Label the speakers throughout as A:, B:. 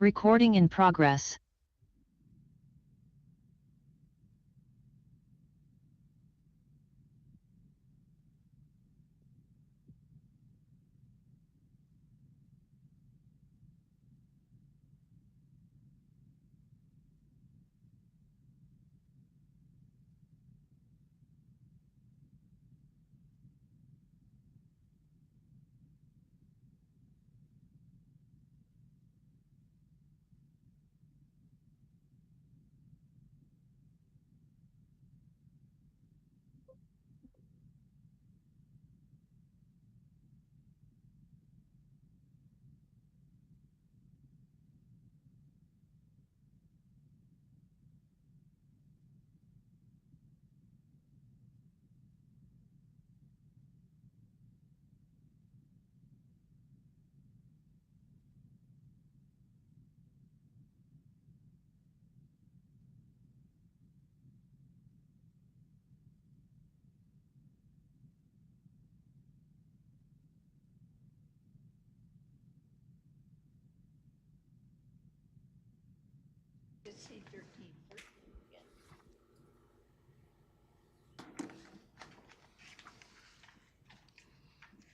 A: Recording in progress.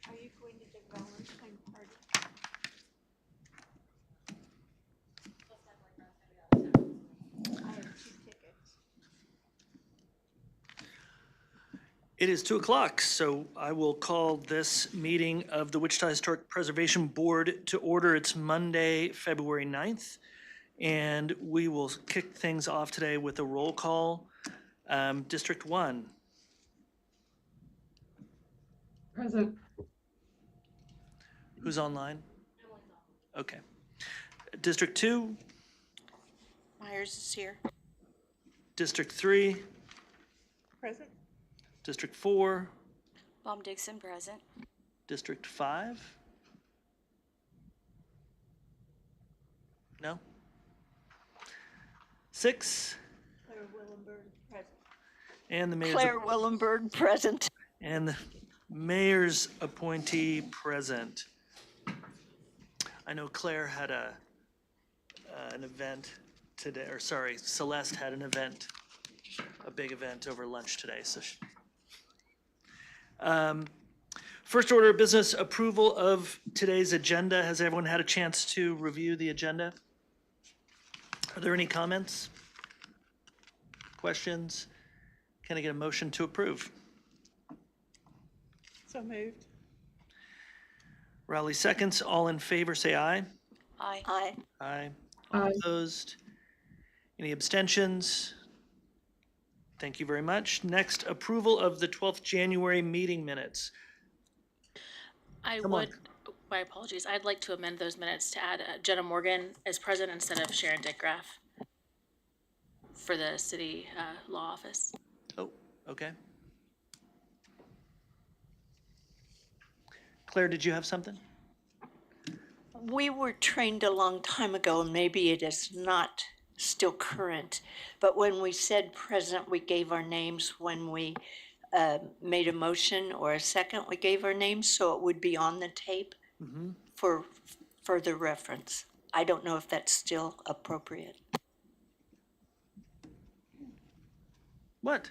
B: Are you going to the Valentine party? I have 2 tickets.
C: It is 2 o'clock, so I will call this meeting of the Wichita Historic Preservation Board to order. It's Monday, February 9th, and we will kick things off today with a roll call. District 1,
D: Present.
C: who's online? Okay. District 2,
B: Myers is here.
C: District 3,
B: Present.
C: District 4,
E: Bob Dixon present.
C: District 5? No? 6,
B: Claire Willenberg, present.
C: and the mayor's,
B: Claire Willenberg, present.
C: and the mayor's appointee present. I know Claire had an event today, or sorry, Celeste had an event, a big event over lunch today, so. First order of business, approval of today's agenda. Has everyone had a chance to review the agenda? Are there any comments? Questions? Can I get a motion to approve?
B: So moved.
C: Rowley seconds. All in favor, say aye.
E: Aye.
B: Aye.
C: Aye. All
D: Aye.
C: opposed? Any abstentions? Thank you very much. Next, approval of the 12th January meeting minutes. Come on.
F: My apologies, I'd like to amend those minutes to add Jenna Morgan as president instead of Sharon Dickgraf for the city law office.
C: Oh, okay. Claire, did you have something?
B: We were trained a long time ago, and maybe it is not still current, but when we said present, we gave our names. When we made a motion or a second, we gave our names, so it would be on the tape for further reference. I don't know if that's still appropriate.
C: What?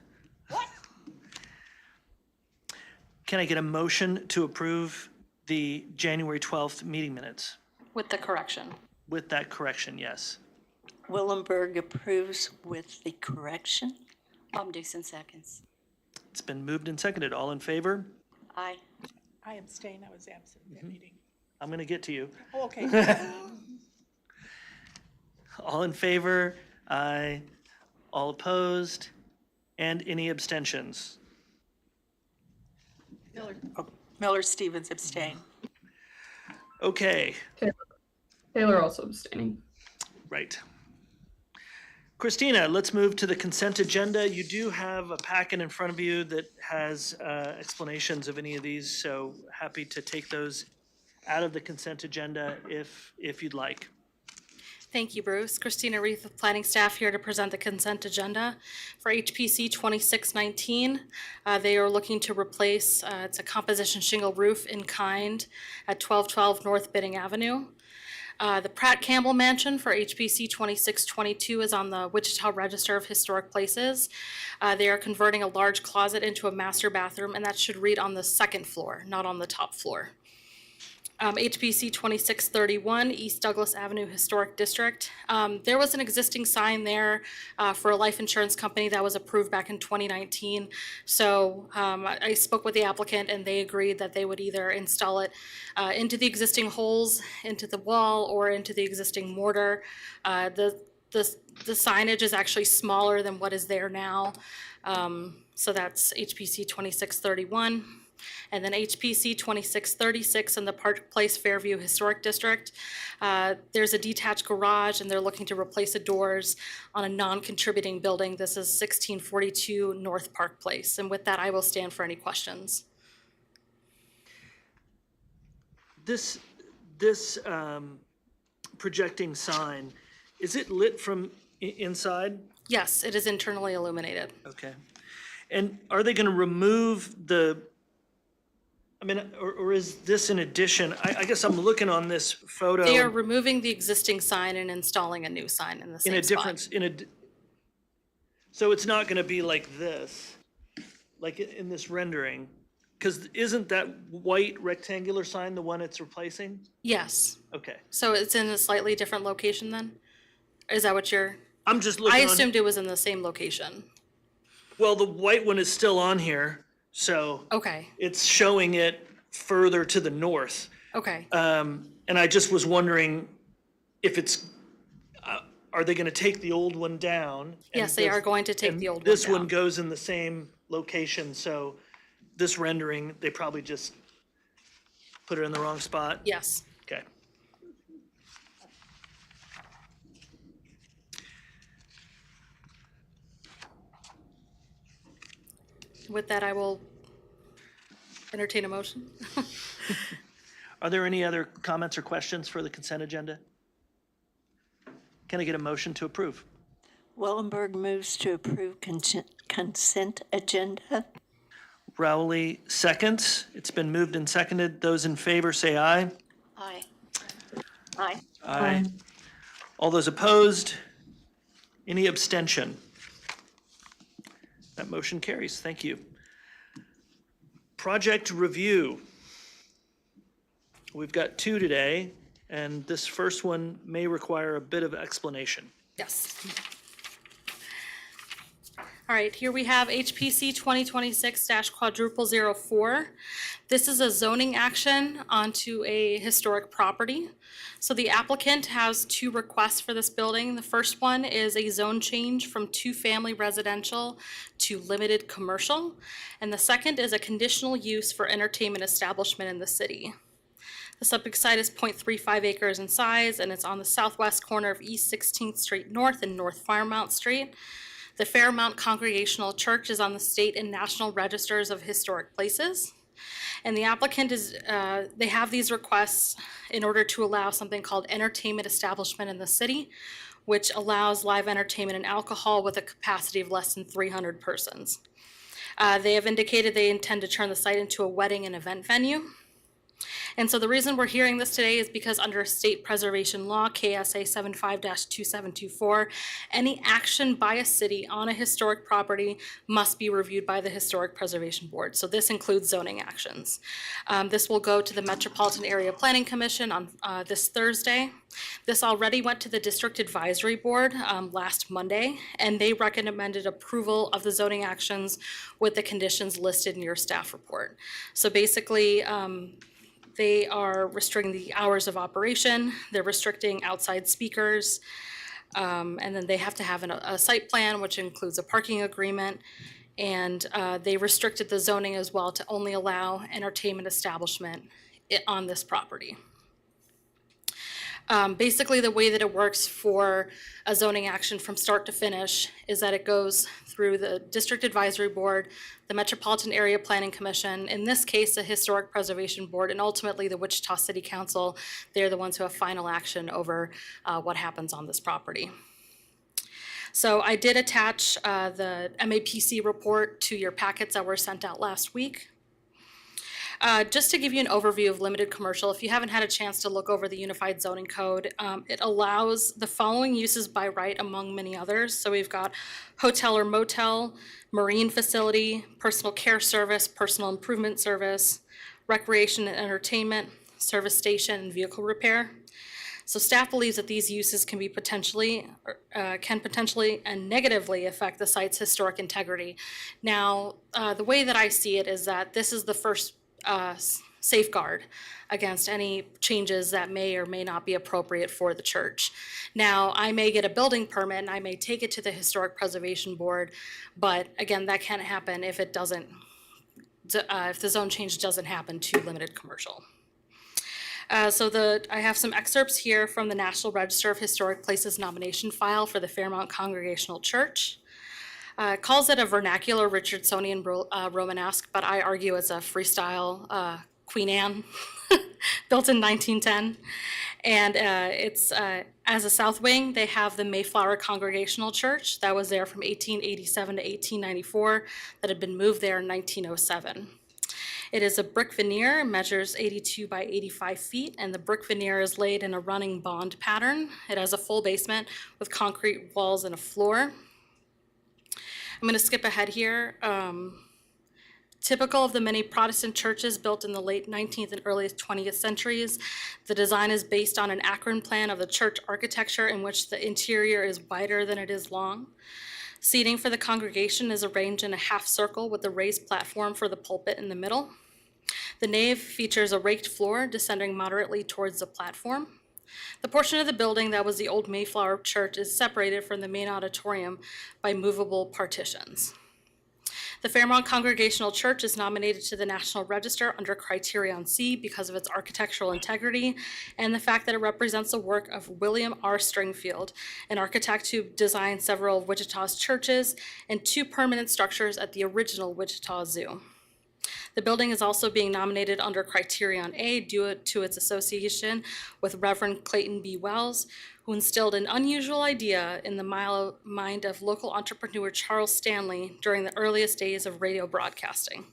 C: Can I get a motion to approve the January 12th meeting minutes?
F: With the correction.
C: With that correction, yes.
B: Willenberg approves with the correction.
E: Bob Dixon seconds.
C: It's been moved and seconded. All in favor?
B: Aye.
G: I abstain, I was absent at that meeting.
C: I'm going to get to you.
G: Oh, okay.
C: All in favor? Aye. All opposed? And any abstentions?
B: Miller Stevens abstain.
C: Okay,
D: Taylor also abstaining.
C: right. Christina, let's move to the consent agenda. You do have a packet in front of you that has explanations of any of these, so happy to take those out of the consent agenda if you'd like.
F: Thank you, Bruce. Christina Reith with planning staff here to present the consent agenda for HPC 2619. They are looking to replace, it's a composition shingle roof in kind at 1212 North Bidding Avenue. The Pratt Campbell Mansion for HPC 2622 is on the Wichita Register of Historic Places. They are converting a large closet into a master bathroom, and that should read on the second floor, not on the top floor. HPC 2631, East Douglas Avenue Historic District. There was an existing sign there for a life insurance company that was approved back in 2019. So I spoke with the applicant, and they agreed that they would either install it into the existing holes, into the wall, or into the existing mortar. The signage is actually smaller than what is there now. So that's HPC 2631. And then HPC 2636 in the Park Place Fairview Historic District. There's a detached garage, and they're looking to replace the doors on a non-contributing building. This is 1642 North Park Place. And with that, I will stand for any questions.
C: This projecting sign, is it lit from inside?
F: Yes, it is internally illuminated.
C: Okay. And are they going to remove or is this in addition? I guess I'm looking on this photo.
F: They are removing the existing sign and installing a new sign in the same spot.
C: So it's not going to be like this, like in this rendering? Because isn't that white rectangular sign the one it's replacing?
F: Yes.
C: Okay.
F: So it's in a slightly different location then? Is that what you're?
C: I'm just looking
F: I
C: on.
F: assumed it was in the same location.
C: Well, the white one is still on here, so
F: Okay,
C: it's showing it further to the north.
F: okay.
C: And I just was wondering if it's, are they going to take the old one down? And
F: Yes, they are going to take
C: and
F: the old one
C: this one
F: down.
C: goes in the same location, so this rendering, they probably just put it in the wrong spot?
F: Yes.
C: Okay.
F: With that, I will entertain a motion.
C: Are there any other comments or questions for the consent agenda? Can I get a motion to approve?
B: Wellenberg moves to approve consent agenda.
C: Rowley seconds. It's been moved and seconded. Those in favor say aye.
B: Aye. Aye.
C: Aye. All those opposed? Any abstention? That motion carries. Thank you. Project review. We've got two today, and this first one may require a bit of explanation.
F: Yes. All right, here we have HPC 2026-04. This is a zoning action onto a historic property. So the applicant has two requests for this building. The first one is a zone change from two-family residential to limited commercial. And the second is a conditional use for entertainment establishment in the city. The subject site is 0.35 acres in size, and it's on the southwest corner of East 16th Street North and North Fairmount Street. The Fairmount Congregational Church is on the state and national registers of historic places. And the applicant they have these requests in order to allow something called entertainment establishment in the city, which allows live entertainment and alcohol with a capacity of less than 300 persons. They have indicated they intend to turn the site into a wedding and event venue. And so the reason we're hearing this today is because under state preservation law, KSA 75-2724, any action by a city on a historic property must be reviewed by the Historic Preservation Board. So this includes zoning actions. This will go to the Metropolitan Area Planning Commission on this Thursday. This already went to the District Advisory Board last Monday, and they recommended approval of the zoning actions with the conditions listed in your staff report. So basically, they are restricting the hours of operation, they're restricting outside speakers, and then they have to have a site plan, which includes a parking agreement, and they restricted the zoning as well to only allow entertainment establishment on this property. Basically, the way that it works for a zoning action from start to finish is that it goes through the District Advisory Board, the Metropolitan Area Planning Commission, in this case, the Historic Preservation Board, and ultimately the Wichita City Council. They're the ones who have final action over what happens on this property. So I did attach the MAPC report to your packets that were sent out last week. Just to give you an overview of limited commercial, if you haven't had a chance to look over the Unified Zoning Code, it allows the following uses by right among many others. So we've got hotel or motel, marine facility, personal care service, personal improvement service, recreation and entertainment, service station, and vehicle repair. So staff believes that these uses can potentially and negatively affect the site's historic integrity. Now, the way that I see it is that this is the first safeguard against any changes that may or may not be appropriate for the church. Now, I may get a building permit and I may take it to the Historic Preservation Board, but again, that can't happen if it doesn't, if the zone change doesn't happen to limited commercial. I have some excerpts here from the National Register of Historic Places nomination file for the Fairmount Congregational Church. It calls it a vernacular Richardsonian Romanesque, but I argue it's a freestyle Queen Anne, built in 1910. And it's as a south wing, they have the Mayflower Congregational Church that was there from 1887 to 1894, that had been moved there in 1907. It is a brick veneer, measures 82 by 85 feet, and the brick veneer is laid in a running bond pattern. It has a full basement with concrete walls and a floor. I'm going to skip ahead here. Typical of the many Protestant churches built in the late 19th and early 20th centuries, the design is based on an Akron plan of the church architecture in which the interior is wider than it is long. Seating for the congregation is arranged in a half circle with a raised platform for the pulpit in the middle. The nave features a raked floor descending moderately towards the platform. The portion of the building that was the old Mayflower Church is separated from the main auditorium by movable partitions. The Fairmount Congregational Church is nominated to the National Register under Criterion C because of its architectural integrity and the fact that it represents the work of William R. Stringfield, an architect who designed several of Wichita's churches and 2 permanent structures at the original Wichita Zoo. The building is also being nominated under Criterion A due to its association with Reverend Clayton B. Wells, who instilled an unusual idea in the mind of local entrepreneur Charles Stanley during the earliest days of radio broadcasting.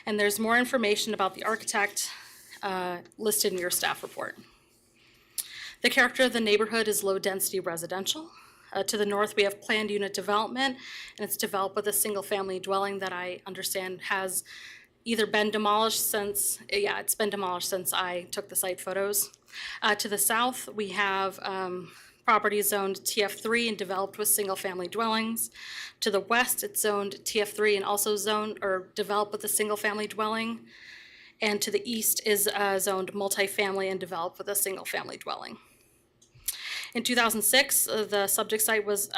F: And there's more information about the architect listed in your staff report. The character of the neighborhood is low-density residential. To the north, we have planned unit development, and it's developed with a single-family dwelling that I understand has either been demolished since, it's been demolished since I took the site photos. To the south, we have property zoned TF3 and developed with single-family dwellings. To the west, it's zoned TF3 and also zoned or developed with a single-family dwelling. And to the east is zoned multifamily and developed with a single-family dwelling. In 2006, the subject site was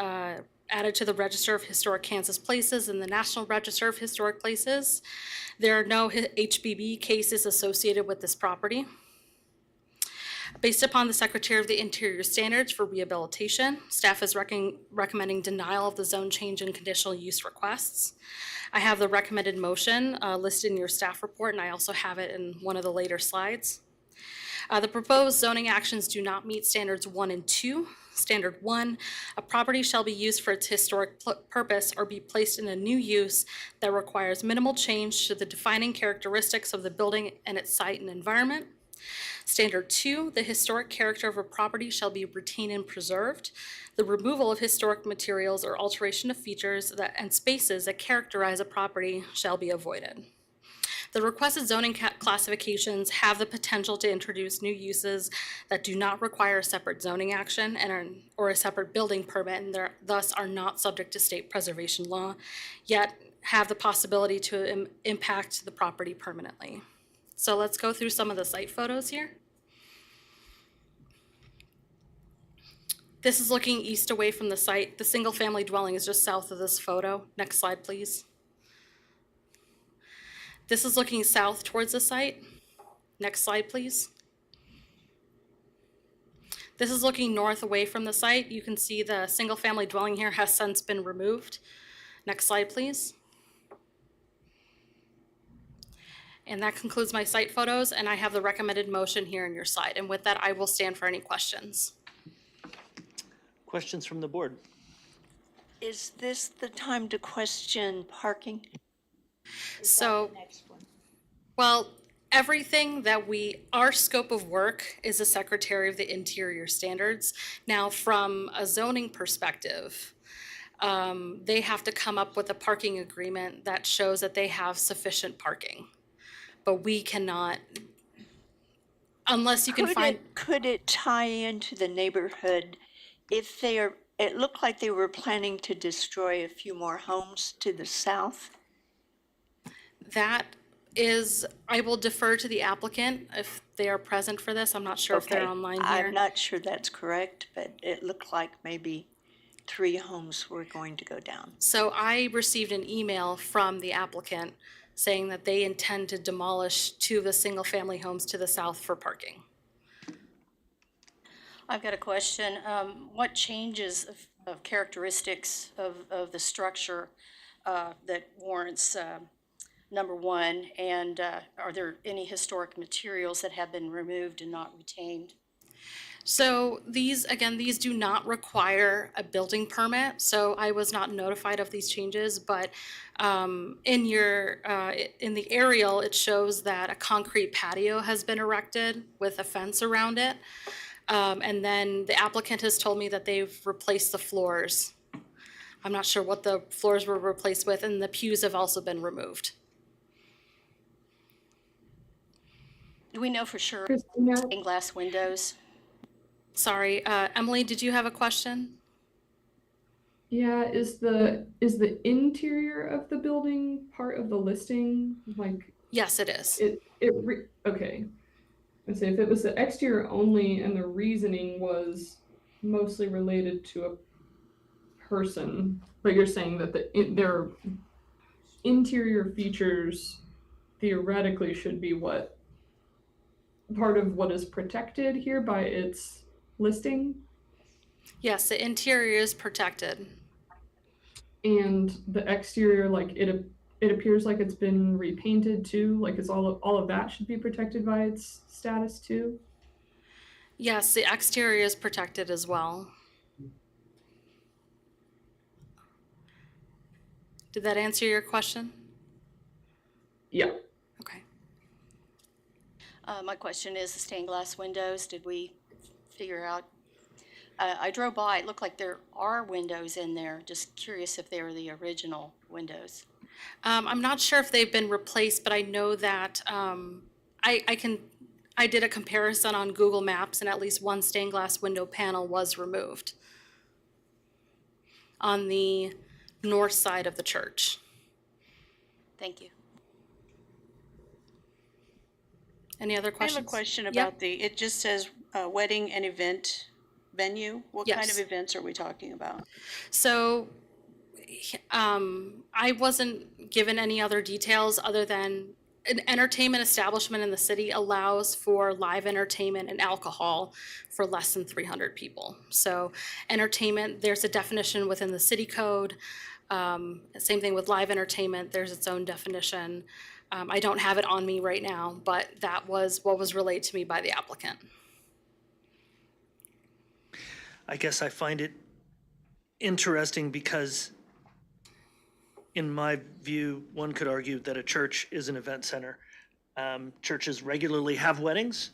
F: added to the Register of Historic Kansas Places and the National Register of Historic Places. There are no HBB cases associated with this property. Based upon the Secretary of the Interior standards for rehabilitation, staff is recommending denial of the zone change and conditional use requests. I have the recommended motion listed in your staff report, and I also have it in one of the later slides. The proposed zoning actions do not meet standards 1 and 2. Standard 1, a property shall be used for its historic purpose or be placed in a new use that requires minimal change to the defining characteristics of the building and its site and environment. Standard 2, the historic character of a property shall be retained and preserved. The removal of historic materials or alteration of features and spaces that characterize a property shall be avoided. The requested zoning classifications have the potential to introduce new uses that do not require a separate zoning action or a separate building permit, and thus are not subject to state preservation law, yet have the possibility to impact the property permanently. So let's go through some of the site photos here. This is looking east away from the site. The single-family dwelling is just south of this photo. Next slide, please. This is looking south towards the site. Next slide, please. This is looking north away from the site. You can see the single-family dwelling here has since been removed. Next slide, please. And that concludes my site photos, and I have the recommended motion here in your slide. And with that, I will stand for any questions.
C: Questions from the board?
B: Is this the time to question parking?
F: So,
B: Next one.
F: well, everything that our scope of work is the Secretary of the Interior Standards. Now, from a zoning perspective, they have to come up with a parking agreement that shows that they have sufficient parking. But we cannot, unless you can find,
B: Could it tie into the neighborhood if they are, it looked like they were planning to destroy a few more homes to the south?
F: that is, I will defer to the applicant if they are present for this. I'm not sure if they're
B: Okay,
F: online here.
B: I'm not sure that's correct, but it looked like maybe 3 homes were going to go down.
F: So I received an email from the applicant saying that they intend to demolish 2 of the single-family homes to the south for parking.
E: I've got a question. What changes of characteristics of the structure that warrants number 1? And are there any historic materials that have been removed and not retained?
F: So these do not require a building permit, so I was not notified of these changes, but in the aerial, it shows that a concrete patio has been erected with a fence around it. And then the applicant has told me that they've replaced the floors. I'm not sure what the floors were replaced with, and the pews have also been removed.
E: Do we know for sure
D: Christina,
E: stained glass windows?
F: Sorry, Emily, did you have a question?
D: yeah, is the interior of the building part of the listing? Like
F: Yes, it is.
D: okay. I'd say if it was the exterior only and the reasoning was mostly related to a person, but you're saying that their interior features theoretically should be what part of what is protected here by its listing,
F: Yes, the interior is protected.
D: and the exterior, like it appears like it's been repainted too. Like it's all of that should be protected by its status too.
F: Yes, the exterior is protected as well. Did that answer your question?
D: Yeah.
F: Okay.
E: My question is the stained glass windows. Did we figure out? I drove by. It looked like there are windows in there. Just curious if they were the original windows.
F: I'm not sure if they've been replaced, but I know that I did a comparison on Google Maps, and at least one stained glass window panel was removed on the north side of the church.
E: Thank you.
F: Any other
A: I
F: questions?
A: have a question
F: Yep.
A: about it just says wedding and event venue. What kind
F: Yes.
A: of events are we talking about?
F: So I wasn't given any other details other than an entertainment establishment in the city allows for live entertainment and alcohol for less than 300 people. So entertainment, there's a definition within the city code. Same thing with live entertainment, there's its own definition. I don't have it on me right now, but that was what was relayed to me by the applicant.
C: I guess I find it interesting because in my view, one could argue that a church is an event center. Churches regularly have weddings,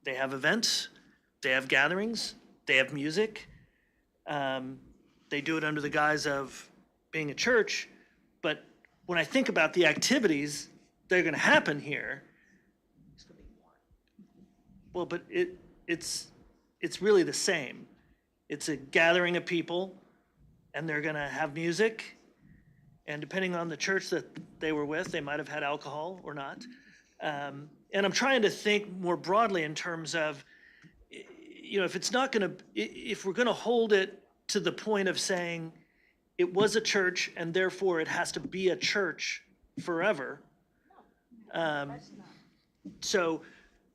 C: they have events, they have gatherings, they have music. They do it under the guise of being a church, but when I think about the activities that are going to happen here, well, but it's really the same. It's a gathering of people, and they're going to have music, and depending on the church that they were with, they might have had alcohol or not. And I'm trying to think more broadly in terms of, if it's not going to, if we're going to hold it to the point of saying it was a church and therefore it has to be a church forever. So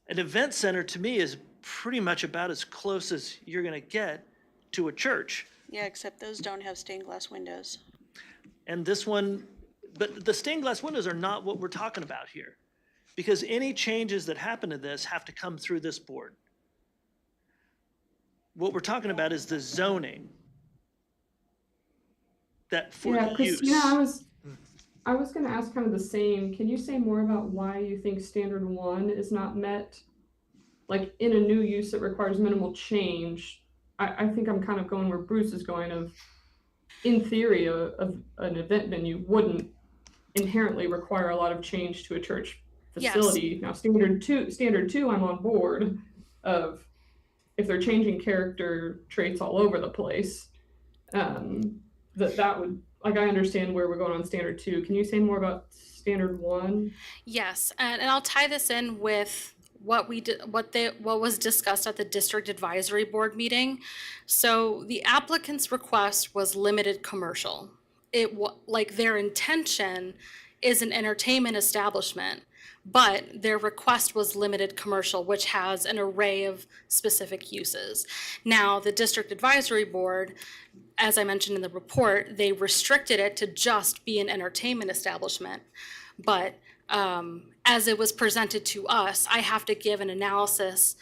C: an event center to me is pretty much about as close as you're going to get to a church.
A: Yeah, except those don't have stained glass windows.
C: And this one, but the stained glass windows are not what we're talking about here. Because any changes that happen to this have to come through this board. What we're talking about is the zoning that for
D: Yeah,
C: the use.
D: Christina, I was going to ask kind of the same. Can you say more about why you think standard 1 is not met? Like in a new use that requires minimal change, I think I'm kind of going where Bruce is going of, in theory, of an event venue wouldn't inherently require a lot of change to a church facility. Now, standard two, I'm on board of if they're changing character traits all over the place, that would, like, I understand where we're going on standard 2. Can you say more about standard 1?
F: Yes, and I'll tie this in with what was discussed at the district advisory board meeting. So the applicant's request was limited commercial. Like their intention is an entertainment establishment, but their request was limited commercial, which has an array of specific uses. Now, the district advisory board, as I mentioned in the report, they restricted it to just be an entertainment establishment. But as it was presented to us, I have to give an analysis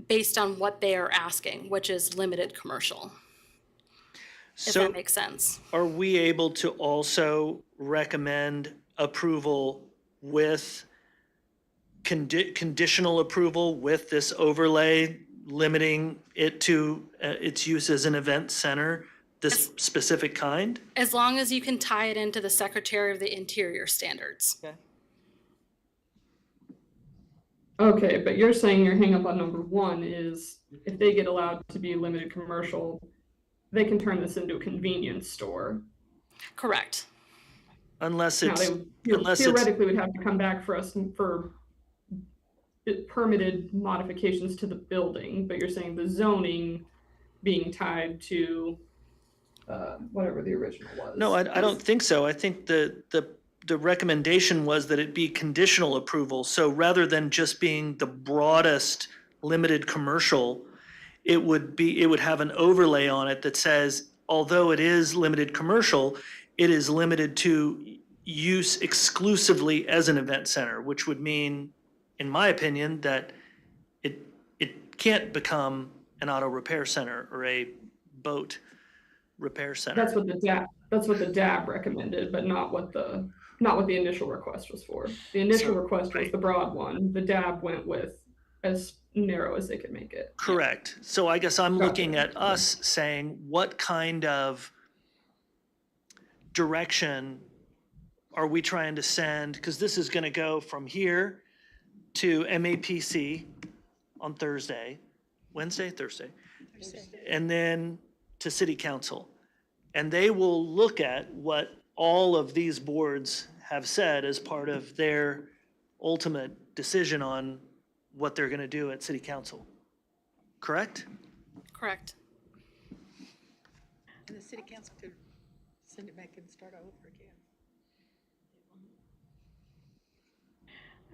F: based on what they are asking, which is limited commercial, if
C: So
F: that makes sense.
C: are we able to also recommend approval with conditional approval with this overlay limiting it to its use as an event center, this specific kind?
F: As long as you can tie it into the Secretary of the Interior standards.
C: Okay.
D: Okay, but you're saying your hang up on number 1 is if they get allowed to be limited commercial, they can turn this into a convenience store.
F: Correct.
C: Unless
D: Now,
C: it's,
D: they
C: unless it's,
D: theoretically would have to come back for us for permitted modifications to the building, but you're saying the zoning being tied to whatever the original was.
C: no, I don't think so. I think the recommendation was that it be conditional approval. So rather than just being the broadest limited commercial, it would have an overlay on it that says, although it is limited commercial, it is limited to use exclusively as an event center, which would mean, in my opinion, that it can't become an auto repair center or a boat repair center.
D: That's what the DAB recommended, but not what the initial request was for. The initial request was the broad one. The DAB went with as narrow as they could make it.
C: Correct. So I guess I'm
D: Gotcha.
C: looking at us saying, what kind of direction are we trying to send? Because this is going to go from here to MAPC on Thursday, Thursday, and then to City Council. And they will look at what all of these boards have said as part of their ultimate decision on what they're going to do at City Council. Correct?
F: Correct.
G: And the city council could send it back and start over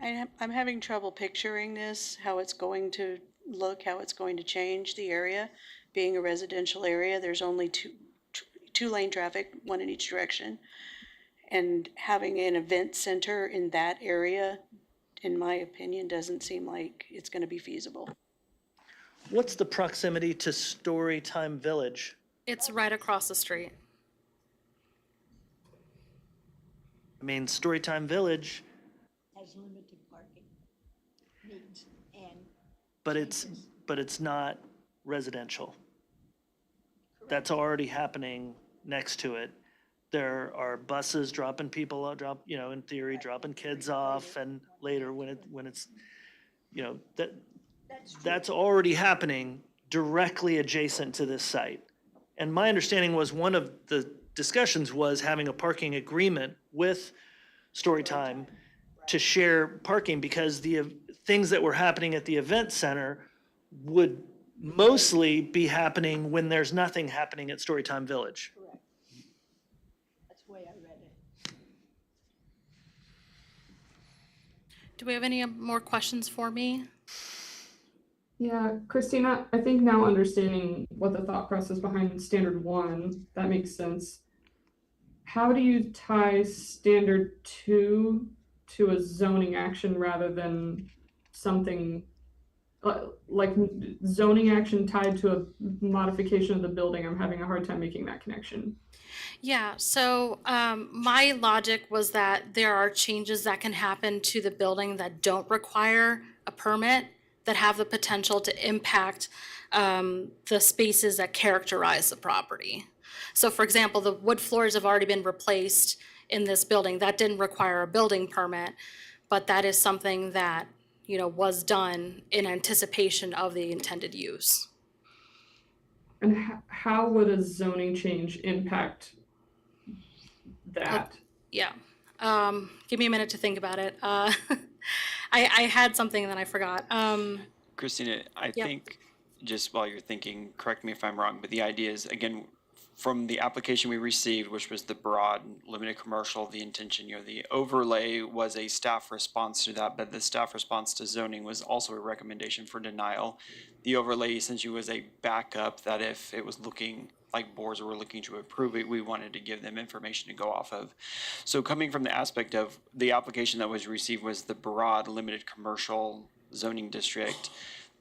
G: again.
A: I'm having trouble picturing this, how it's going to look, how it's going to change the area. Being a residential area, there's only two lane traffic, one in each direction. And having an event center in that area, in my opinion, doesn't seem like it's going to be feasible.
C: What's the proximity to Storytime Village?
F: It's right across the street.
C: I mean, Storytime Village,
B: Has limited parking needs and.
C: but it's not residential. That's already happening next to it. There are buses dropping people, in theory, dropping kids off, and later when it's, that's already happening directly adjacent to this site. And my understanding was one of the discussions was having a parking agreement with Storytime to share parking, because the things that were happening at the event center would mostly be happening when there's nothing happening at Storytime Village.
B: Correct. That's the way I read it.
F: Do we have any more questions for me?
D: Yeah, Christina, I think now understanding what the thought process behind standard 1, that makes sense. How do you tie standard 2 to a zoning action rather than something like zoning action tied to a modification of the building. I'm having a hard time making that connection.
F: Yeah, so my logic was that there are changes that can happen to the building that don't require a permit, that have the potential to impact the spaces that characterize the property. So for example, the wood floors have already been replaced in this building. That didn't require a building permit, but that is something that, you know, was done in anticipation of the intended use.
D: And how would a zoning change impact that?
F: Yeah. Give me a minute to think about it. I had something and then I forgot.
H: Christina, I
F: Yep.
H: think, just while you're thinking, correct me if I'm wrong, but the idea is, again, from the application we received, which was the broad, limited commercial, the intention, the overlay was a staff response to that, but the staff response to zoning was also a recommendation for denial. The overlay essentially was a backup that if it was looking like boards were looking to approve it, we wanted to give them information to go off of. So coming from the aspect of the application that was received was the broad, limited commercial zoning district,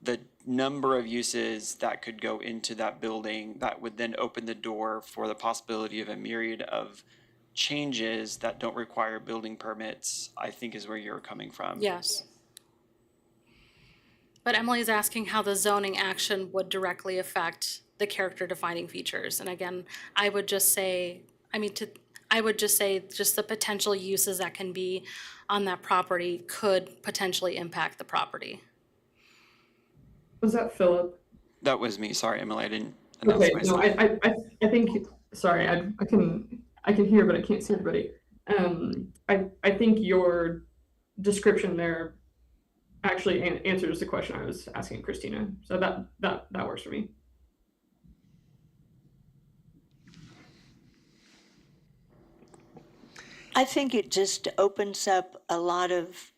H: the number of uses that could go into that building that would then open the door for the possibility of a myriad of changes that don't require building permits, I think is where you're coming from.
F: Yes. But Emily is asking how the zoning action would directly affect the character defining features. And again, I would just say, just the potential uses that can be on that property could potentially impact the property.
D: Was that Philip?
H: That was me. Sorry, Emily, I didn't announce
D: Okay, no,
H: myself.
D: I think, sorry, I can hear, but I can't see everybody. I think your description there actually answers the question I was asking Christina. So that works for me.
B: I think it just opens up a lot of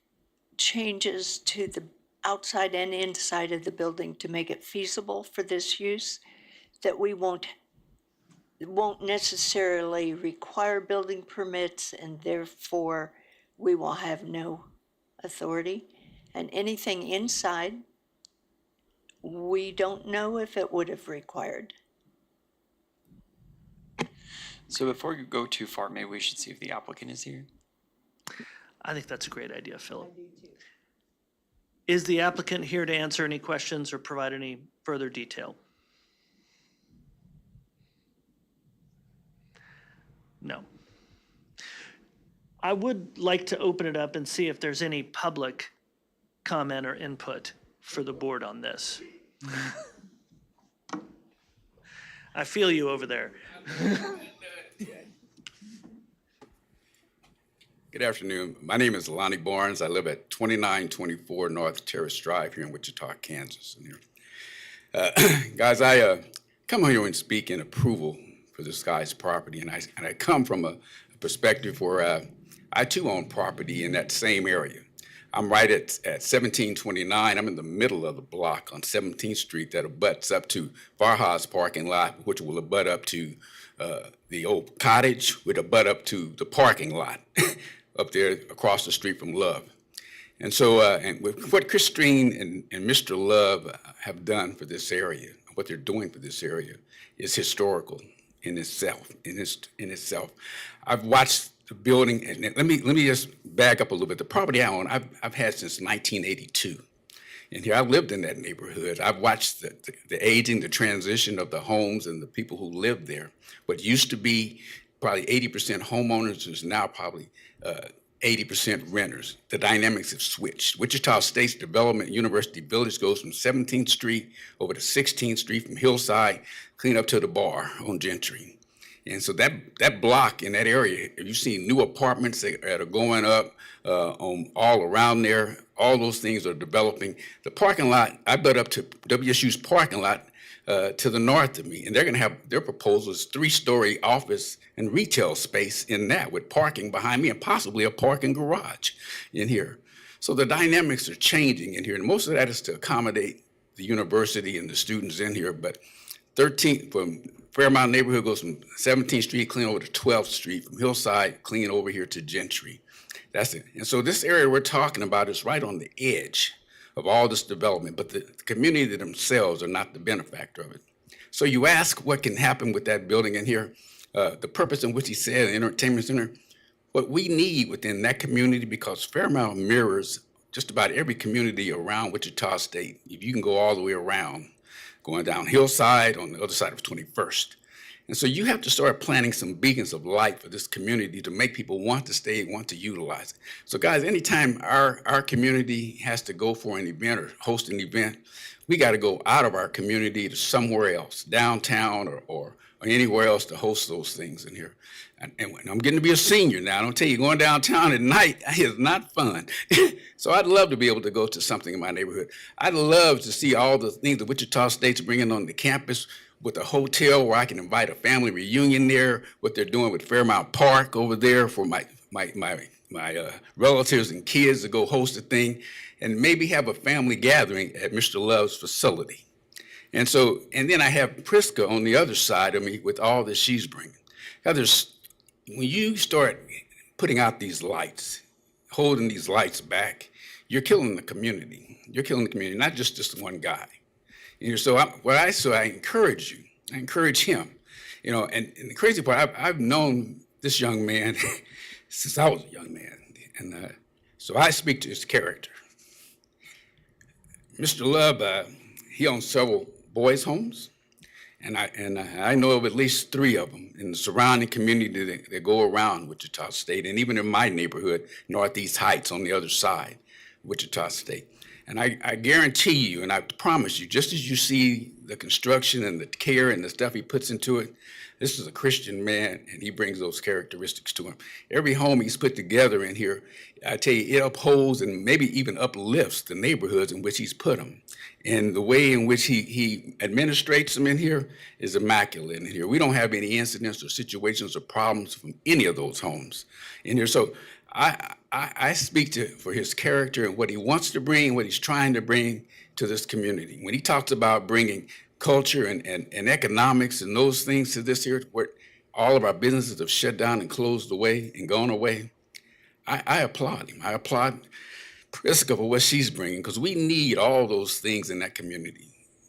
B: changes to the outside and inside of the building to make it feasible for this use, that we won't necessarily require building permits, and therefore we will have no authority. And anything inside, we don't know if it would have required.
H: So before you go too far, maybe we should see if the applicant is here.
C: I think that's a great idea, Philip. Is the applicant here to answer any questions or provide any further detail? No. I would like to open it up and see if there's any public comment or input for the board on this. I feel you over there.
I: Good afternoon. My name is Lonnie Barnes. I live at 2924 North Terrace Drive here in Wichita, Kansas. Guys, I come here and speak in approval for this guy's property, and I come from a perspective where I too own property in that same area. I'm right at 1729. I'm in the middle of the block on 17th Street that abuts up to Varha's parking lot, which will abut up to the old cottage, would abut up to the parking lot up there across the street from Love. And so, and with what Christine and Mr. Love have done for this area, what they're doing for this area is historical in itself. I've watched the building, and let me just back up a little bit. The property I own, I've had since 1982. And here, I've lived in that neighborhood. I've watched the aging, the transition of the homes and the people who live there. What used to be probably 80% homeowners is now probably 80% renters. The dynamics have switched. Wichita State's development, University Village, goes from 17th Street over to 16th Street, from Hillside, clean up to the bar on Gentry. And so that block in that area, you've seen new apartments that are going up on all around there. All those things are developing. The parking lot, I butt up to WSU's parking lot to the north of me, and they're going to have their proposals 3-story office and retail space in that, with parking behind me and possibly a parking garage in here. So the dynamics are changing in here, and most of that is to accommodate the university and the students in here. But 13th from Fairmount neighborhood goes from 17th Street clean over to 12th Street, from Hillside clean over here to Gentry. That's it. And so this area we're talking about is right on the edge of all this development, but the community themselves are not the benefactor of it. So you ask what can happen with that building in here, the purpose in which he said, an entertainment center, what we need within that community, because Fairmount mirrors just about every community around Wichita State. If you can go all the way around, going down Hillside on the other side of 21st. And so you have to start planting some beacons of light for this community to make people want to stay, want to utilize it. So guys, anytime our community has to go for an event or host an event, we got to go out of our community to somewhere else, downtown or anywhere else to host those things in here. And when I'm getting to be a senior now, I don't tell you, going downtown at night is not fun. So I'd love to be able to go to something in my neighborhood. I'd love to see all the things that Wichita State's bringing on the campus with a hotel where I can invite a family reunion there, what they're doing with Fairmount Park over there for my relatives and kids to go host a thing, and maybe have a family gathering at Mr. Love's facility. And then I have Priska on the other side of me with all that she's bringing. Now when you start putting out these lights, holding these lights back, you're killing the community. You're killing the community, not just this one guy. So I encourage you. I encourage him. And the crazy part, I've known this young man since I was a young man, and so I speak to his character. Mr. Love, he owns several boys' homes, and I know of at least 3 of them in the surrounding community that go around Wichita State, and even in my neighborhood, Northeast Heights on the other side, Wichita State. And I guarantee you, and I promise you, just as you see the construction and the care and the stuff he puts into it, this is a Christian man, and he brings those characteristics to him. Every home he's put together in here, I tell you, it upholds and maybe even uplifts the neighborhoods in which he's put them. And the way in which he administrates them in here is immaculate in here. We don't have any incidents or situations or problems from any of those homes in here. So I speak for his character and what he wants to bring, what he's trying to bring to this community. When he talks about bringing culture and economics and those things to this here, where all of our businesses have shut down and closed away and gone away, I applaud him. I applaud Priska for what she's bringing, because we need all those things in that community.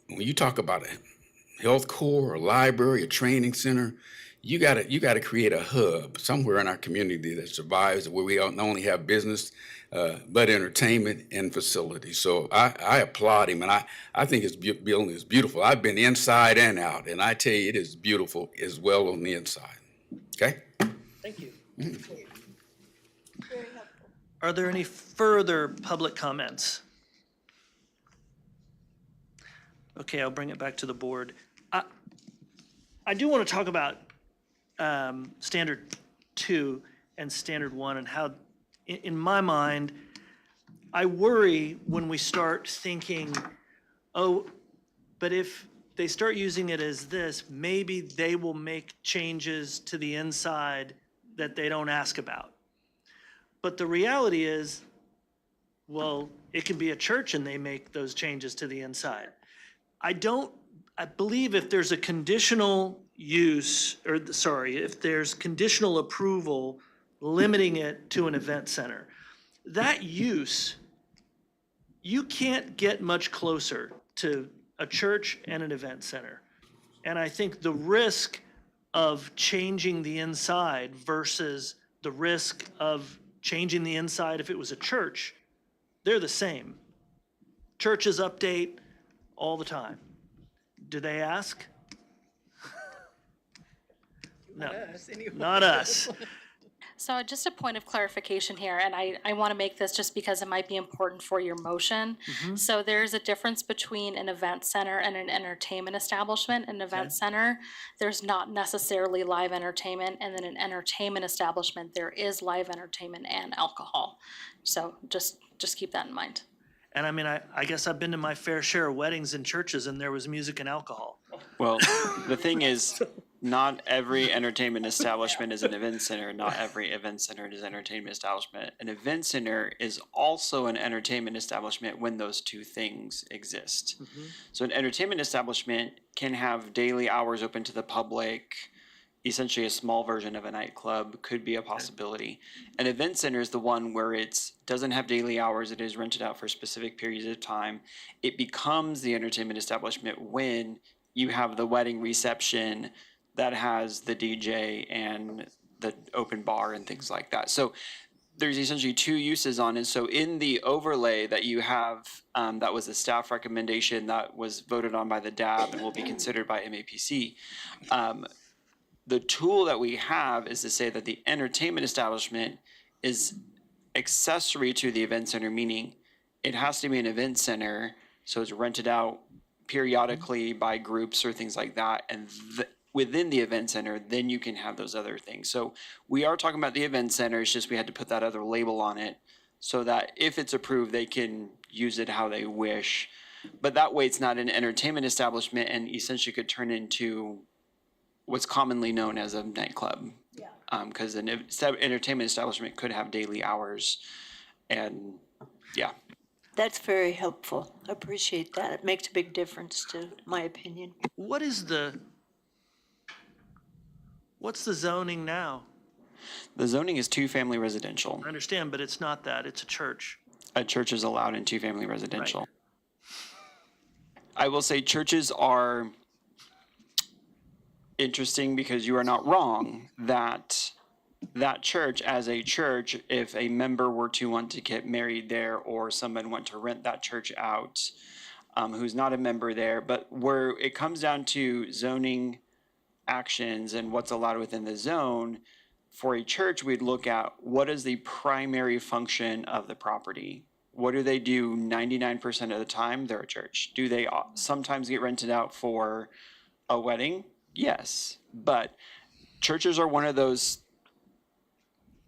I: When you talk about a health corps, a library, a training center, you gotta create a hub somewhere in our community that survives, where we not only have business, but entertainment and facilities. So I applaud him, and I think his building is beautiful. I've been inside and out, and I tell you, it is beautiful as well on the inside. Okay?
C: Thank you. Are there any further public comments? Okay, I'll bring it back to the board. I do want to talk about Standard 2 and Standard 1 and how, in my mind, I worry when we start thinking, oh, but if they start using it as this, maybe they will make changes to the inside that they don't ask about. But the reality is, well, it can be a church and they make those changes to the inside. I believe if there's a conditional use, if there's conditional approval limiting it to an event center, that use, you can't get much closer to a church and an event center. And I think the risk of changing the inside versus the risk of changing the inside if it was a church, they're the same. Churches update all the time. Do they ask? No, not us.
F: So just a point of clarification here, and I want to make this just because it might be important for your motion. So there's a difference between an event center and an entertainment establishment. An event center, there's not necessarily live entertainment, and then an entertainment establishment, there is live entertainment and alcohol. So just keep that in mind.
C: And I mean, I guess I've been to my fair share of weddings and churches, and there was music and alcohol.
H: Well, the thing is, not every entertainment establishment is an event center. Not every event center is an entertainment establishment. An event center is also an entertainment establishment when those two things exist. So an entertainment establishment can have daily hours open to the public, essentially a small version of a nightclub could be a possibility. An event center is the one where it's doesn't have daily hours. It is rented out for specific periods of time. It becomes the entertainment establishment when you have the wedding reception that has the DJ and the open bar and things like that. So there's essentially two uses on it. So in the overlay that you have, that was a staff recommendation that was voted on by the DAB and will be considered by MAPC. The tool that we have is to say that the entertainment establishment is accessory to the event center, meaning it has to be an event center, so it's rented out periodically by groups or things like that. And within the event center, then you can have those other things. So we are talking about the event center, it's just we had to put that other label on it so that if it's approved, they can use it how they wish. But that way it's not an entertainment establishment and essentially could turn into what's commonly known as a nightclub. Yeah. Because an entertainment establishment could have daily hours and yeah.
B: That's very helpful. Appreciate that. It makes a big difference to my opinion.
C: What's the zoning now?
H: The zoning is two-family residential.
C: I understand, but it's not that, it's a church.
H: A church is allowed in two-family residential. Right. I will say churches are interesting because you are not wrong that church as a church, if a member were to want to get married there or someone want to rent that church out who's not a member there, but where it comes down to zoning actions and what's allowed within the zone, for a church, we'd look at what is the primary function of the property. What do they do 99% of the time? They're a church. Do they sometimes get rented out for a wedding? Yes, but churches are one of those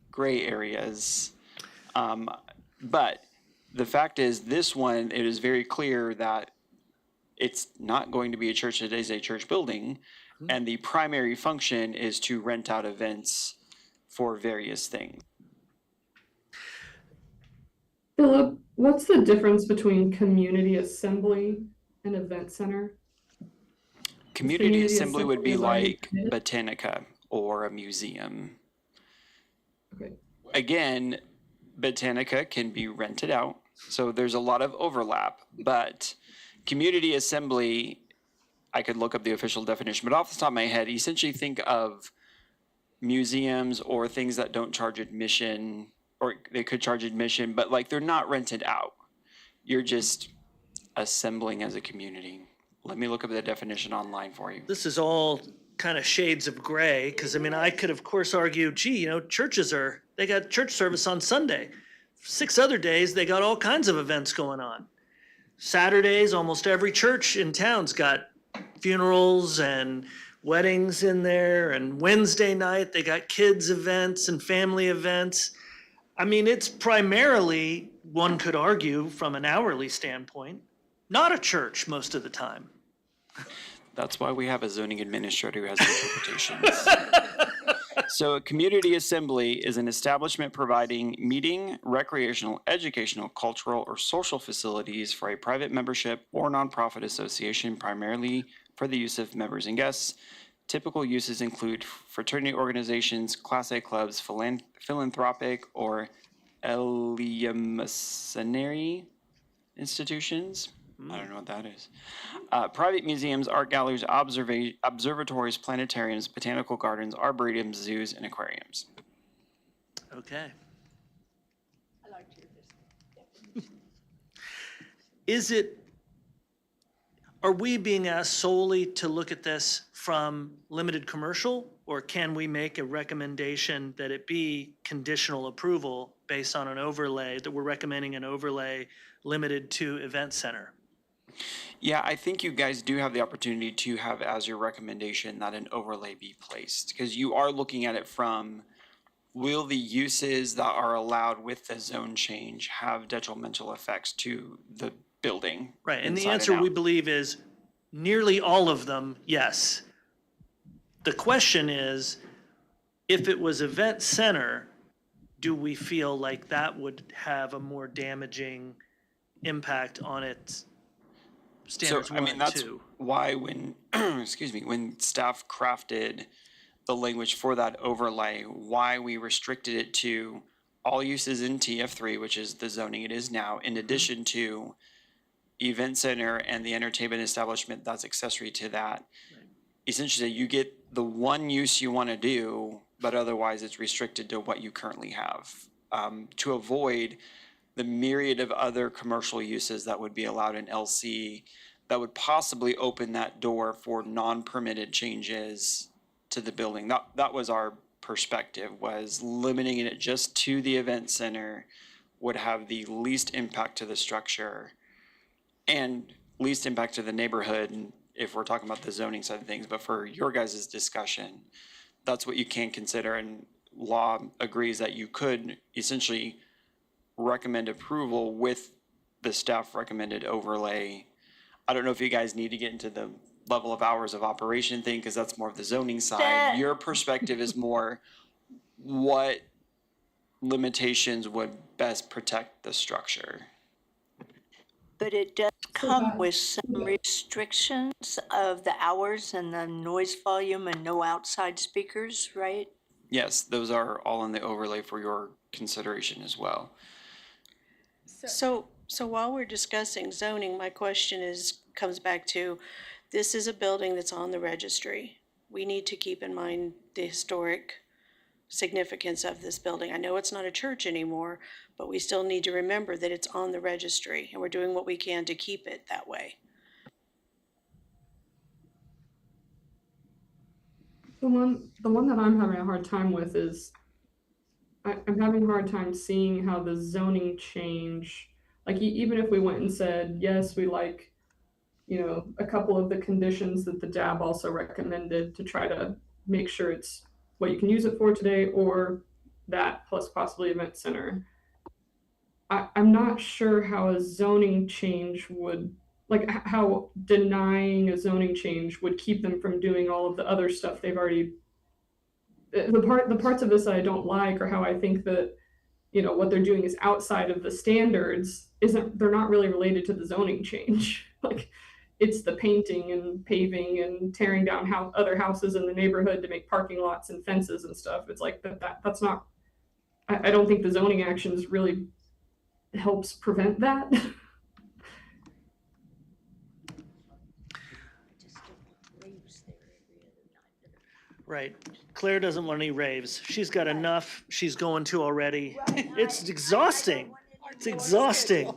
H: gray areas. But the fact is, this one, it is very clear that it's not going to be a church. It is a church building, and the primary function is to rent out events for various things.
D: Philip, what's the difference between community assembly and event center?
H: Community assembly would be like Botanica or a museum.
D: Okay.
H: Again, Botanica can be rented out, so there's a lot of overlap, but community assembly, I could look up the official definition, but off the top of my head, essentially think of museums or things that don't charge admission, or they could charge admission, but like they're not rented out. You're just assembling as a community. Let me look up the definition online for you.
C: This is all kind of shades of gray, because I mean, I could of course argue, gee, you know, churches they got church service on Sunday. 6 other days, they got all kinds of events going on. Saturdays, almost every church in town's got funerals and weddings in there, and Wednesday night, they got kids events and family events. I mean, it's primarily, one could argue from an hourly standpoint, not a church most of the time.
H: That's why we have a zoning administrator who has interpretations. So a community assembly is an establishment providing meeting, recreational, educational, cultural, or social facilities for a private membership or nonprofit association, primarily for the use of members and guests. Typical uses include fraternity organizations, Class A clubs, philanthropic or eleemosynary institutions. I don't know what that is. Private museums, art galleries, observatories, planetariums, botanical gardens, arboretums, zoos, and aquariums.
C: Okay.
B: I liked your
C: Are we being asked solely to look at this from limited commercial, or can we make a recommendation that it be conditional approval based on an overlay, that we're recommending an overlay limited to event center?
H: Yeah, I think you guys do have the opportunity to have as your recommendation that an overlay be placed, because you are looking at it from, will the uses that are allowed with the zone change have detrimental effects to the building?
C: Right, and the
H: inside
C: answer
H: out?
C: we believe is nearly all of them, yes. The question is, if it was event center, do we feel like that would have a more damaging impact on its standards
H: So, I mean,
C: 1 and
H: that's
C: 2?
H: why when, excuse me, when staff crafted the language for that overlay, why we restricted it to all uses in TF3, which is the zoning it is now, in addition to event center and the entertainment establishment that's accessory to that. Essentially, you get the one use you want to do, but otherwise it's restricted to what you currently have, to avoid the myriad of other commercial uses that would be allowed in LC that would possibly open that door for non-permitted changes to the building. That was our perspective, was limiting it just to the event center would have the least impact to the structure and least impact to the neighborhood if we're talking about the zoning side of things. But for your guys' discussion, that's what you can consider, and law agrees that you could essentially recommend approval with the staff recommended overlay. I don't know if you guys need to get into the level of hours of operation thing, because that's more of the zoning side. Your perspective is more what limitations would best protect the structure.
B: But it does come with some restrictions of the hours and the noise volume and no outside speakers, right?
H: Yes, those are all in the overlay for your consideration as well.
A: So while we're discussing zoning, my question comes back to, this is a building that's on the registry. We need to keep in mind the historic significance of this building. I know it's not a church anymore, but we still need to remember that it's on the registry, and we're doing what we can to keep it that way.
D: The one that I'm having a hard time with is I'm having a hard time seeing how the zoning change, like even if we went and said, yes, we like, a couple of the conditions that the DAB also recommended to try to make sure it's what you can use it for today, or that plus possibly event center. I'm not sure how a zoning change would, like how denying a zoning change would keep them from doing all of the other stuff they've already, the parts of this that I don't like, or how I think that, what they're doing is outside of the standards, they're not really related to the zoning change. Like, it's the painting and paving and tearing down other houses in the neighborhood to make parking lots and fences and stuff. It's like that's not, I don't think the zoning actions really helps prevent that.
C: Right. Claire doesn't want any raves. She's got enough she's going to already. It's exhausting. It's exhausting.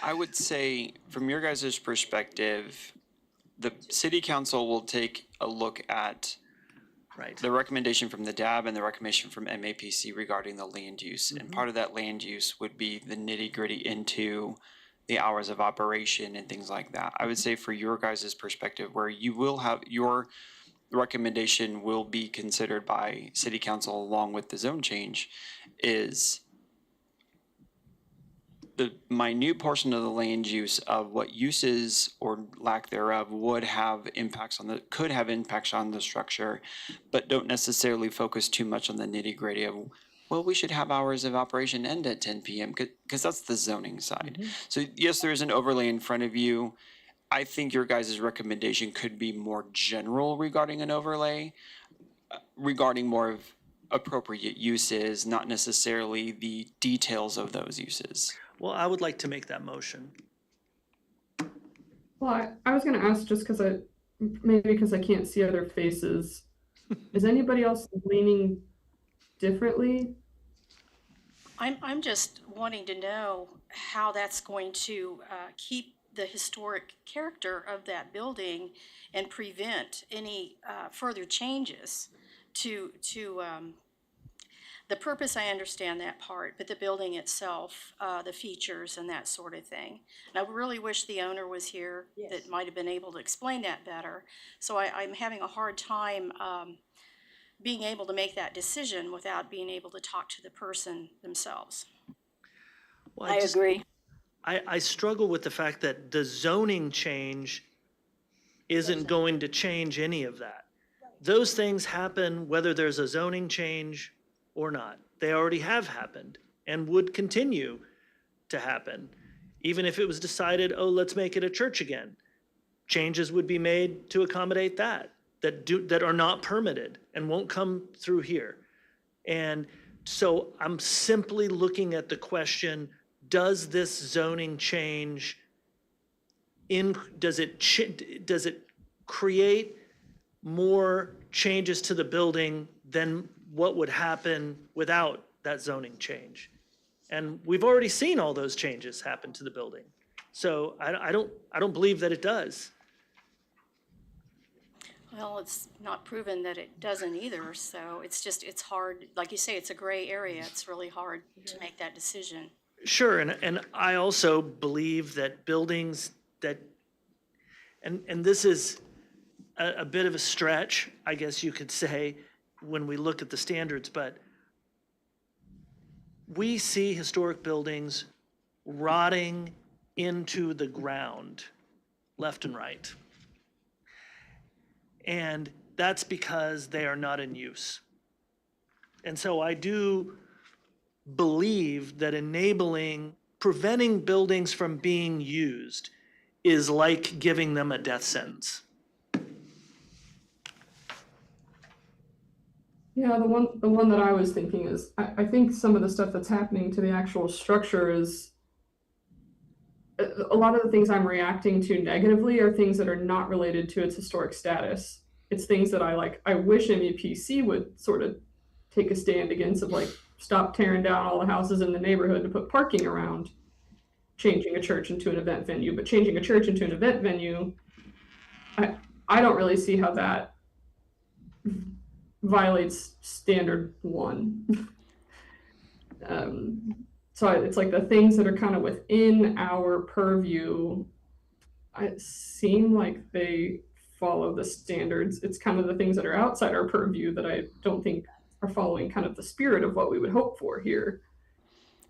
H: I would say, from your guys' perspective, the city council will take a look at
C: Right.
H: the recommendation from the DAB and the recommendation from MAPC regarding the land use. And part of that land use would be the nitty gritty into the hours of operation and things like that. I would say for your guys' perspective, where you will have your recommendation will be considered by city council along with the zone change, is the minute portion of the land use of what uses or lack thereof could have impacts on the structure, but don't necessarily focus too much on the nitty gritty of, well, we should have hours of operation end at 10 p.m. because that's the zoning side. So yes, there is an overlay in front of you. I think your guys' recommendation could be more general regarding an overlay, regarding more of appropriate uses, not necessarily the details of those uses.
C: Well, I would like to make that motion.
D: Well, I was going to ask, just because I can't see other faces, is anybody else leaning differently?
E: I'm just wanting to know how that's going to keep the historic character of that building and prevent any further changes to the purpose. I understand that part, but the building itself, the features and that sort of thing. And I really wish the owner was here that might have been able to explain that better. So I'm having a hard time being able to make that decision without being able to talk to the person themselves.
C: Well,
B: I agree.
C: I struggle with the fact that the zoning change isn't going to change any of that. Those things happen whether there's a zoning change or not. They already have happened and would continue to happen. Even if it was decided, oh, let's make it a church again. Changes would be made to accommodate that. that are not permitted and won't come through here. And so I'm simply looking at the question, does this zoning change does it create more changes to the building than what would happen without that zoning change? And we've already seen all those changes happen to the building. So I don't believe that it does.
E: Well, it's not proven that it doesn't either, so it's hard, like you say, it's a gray area. It's really hard to make that decision.
C: Sure, and I also believe that buildings that, and this is a bit of a stretch, I guess you could say, when we look at the standards, but we see historic buildings rotting into the ground, left and right. And that's because they are not in use. And so I do believe that preventing buildings from being used is like giving them a death sentence.
D: Yeah, the one that I was thinking is, I think some of the stuff that's happening to the actual structure is, a lot of the things I'm reacting to negatively are things that are not related to its historic status. It's things that I wish MEPC would sort of take a stand against, of like, stop tearing down all the houses in the neighborhood to put parking around changing a church into an event venue. But changing a church into an event venue, I don't really see how that violates standard 1. So it's like the things that are kind of within our purview, it seem like they follow the standards. It's kind of the things that are outside our purview that I don't think are following kind of the spirit of what we would hope for here.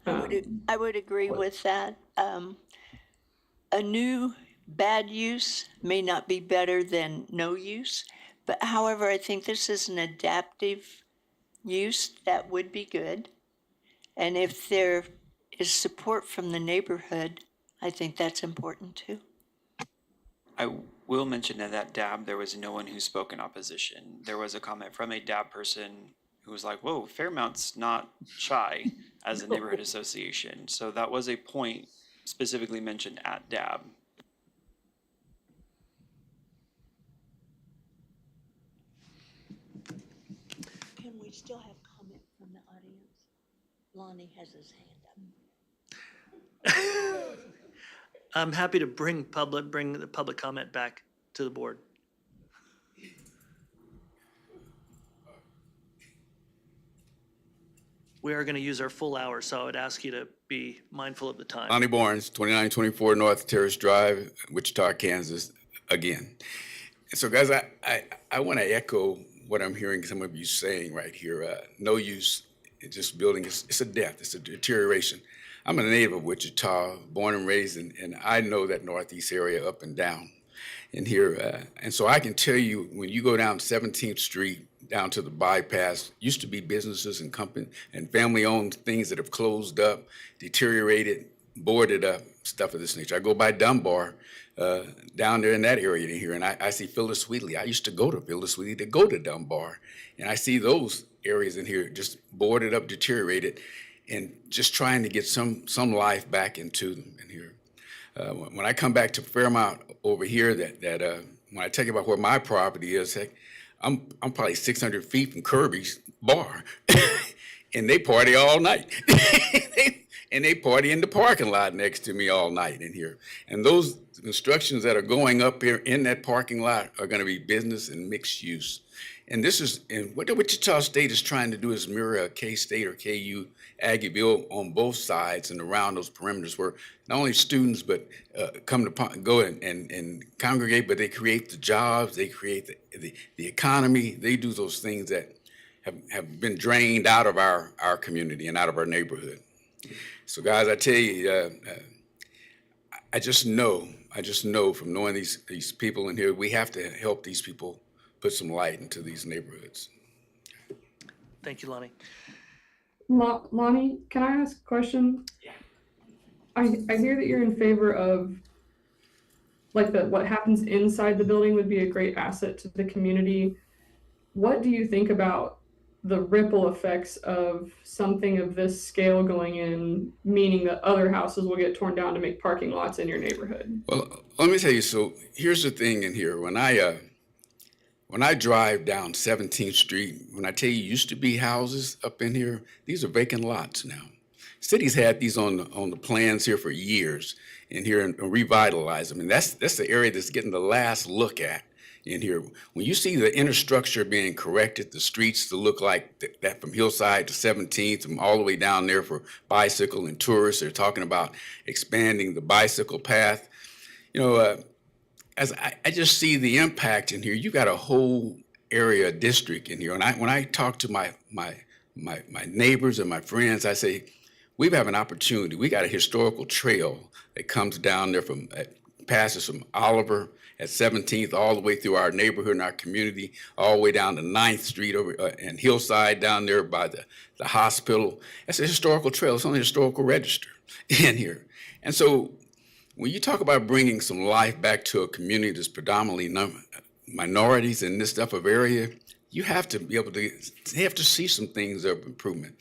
B: I would agree with that. A new bad use may not be better than no use, but however, I think this is an adaptive use that would be good. And if there is support from the neighborhood, I think that's important too.
H: I will mention that DAB, there was no one who spoke in opposition. There was a comment from a DAB person who was like, whoa, Fairmount's not shy as a neighborhood association. So that was a point specifically mentioned at DAB.
B: Can we still have comment from the audience? Lonnie has his hand up.
C: I'm happy to bring the public comment back to the board. We are going to use our full hour, so I would ask you to be mindful of the time.
I: Lonnie Barnes, 2924 North Terrace Drive, Wichita, Kansas, again. So guys, I want to echo what I'm hearing some of you saying right here. No use, just building, it's a death, it's a deterioration. I'm a native of Wichita, born and raised, and I know that Northeast area up and down in here. And so I can tell you, when you go down 17th Street, down to the bypass, used to be businesses and company and family-owned things that have closed up, deteriorated, boarded up, stuff of this nature. I go by Dunbar, down there in that area here, and I see Phyllis Wheatley. I used to go to Phyllis Wheatley to go to Dunbar, and I see those areas in here just boarded up, deteriorated, and just trying to get some life back into them in here. When I come back to Fairmount over here, when I tell you about where my property is, heck, I'm probably 600 feet from Kirby's bar, and they party all night. And they party in the parking lot next to me all night in here. And those constructions that are going up here in that parking lot are going to be business and mixed use. And this is, and what the Wichita State is trying to do is mirror a K-State or KU Aggieville on both sides and around those perimeters, where not only students but come to go and congregate, but they create the jobs, they create the economy, they do those things that have been drained out of our community and out of our neighborhood. So guys, I tell you, I just know from knowing these people in here, we have to help these people put some light into these neighborhoods.
C: Thank you, Lonnie.
D: Lonnie, can I ask a question? I hear that you're in favor of like what happens inside the building would be a great asset to the community. What do you think about the ripple effects of something of this scale going in, meaning that other houses will get torn down to make parking lots in your neighborhood?
I: Well, let me tell you, so here's the thing in here. When I drive down 17th Street, when I tell you used to be houses up in here, these are vacant lots now. City's had these on the plans here for years in here and revitalize them. And that's the area that's getting the last look at in here. When you see the infrastructure being corrected, the streets to look like that from Hillside to 17th and all the way down there for bicycle and tourists, they're talking about expanding the bicycle path. You know, as I just see the impact in here, you got a whole area district in here. And when I talk to my neighbors and my friends, I say, we have an opportunity. We got a historical trail that comes down there passes from Oliver at 17th all the way through our neighborhood and our community, all the way down to 9th Street over and Hillside down there by the hospital. That's a historical trail. It's on the historical register in here. And so when you talk about bringing some life back to a community that's predominantly minorities in this type of area, you have to be able to see some things of improvement.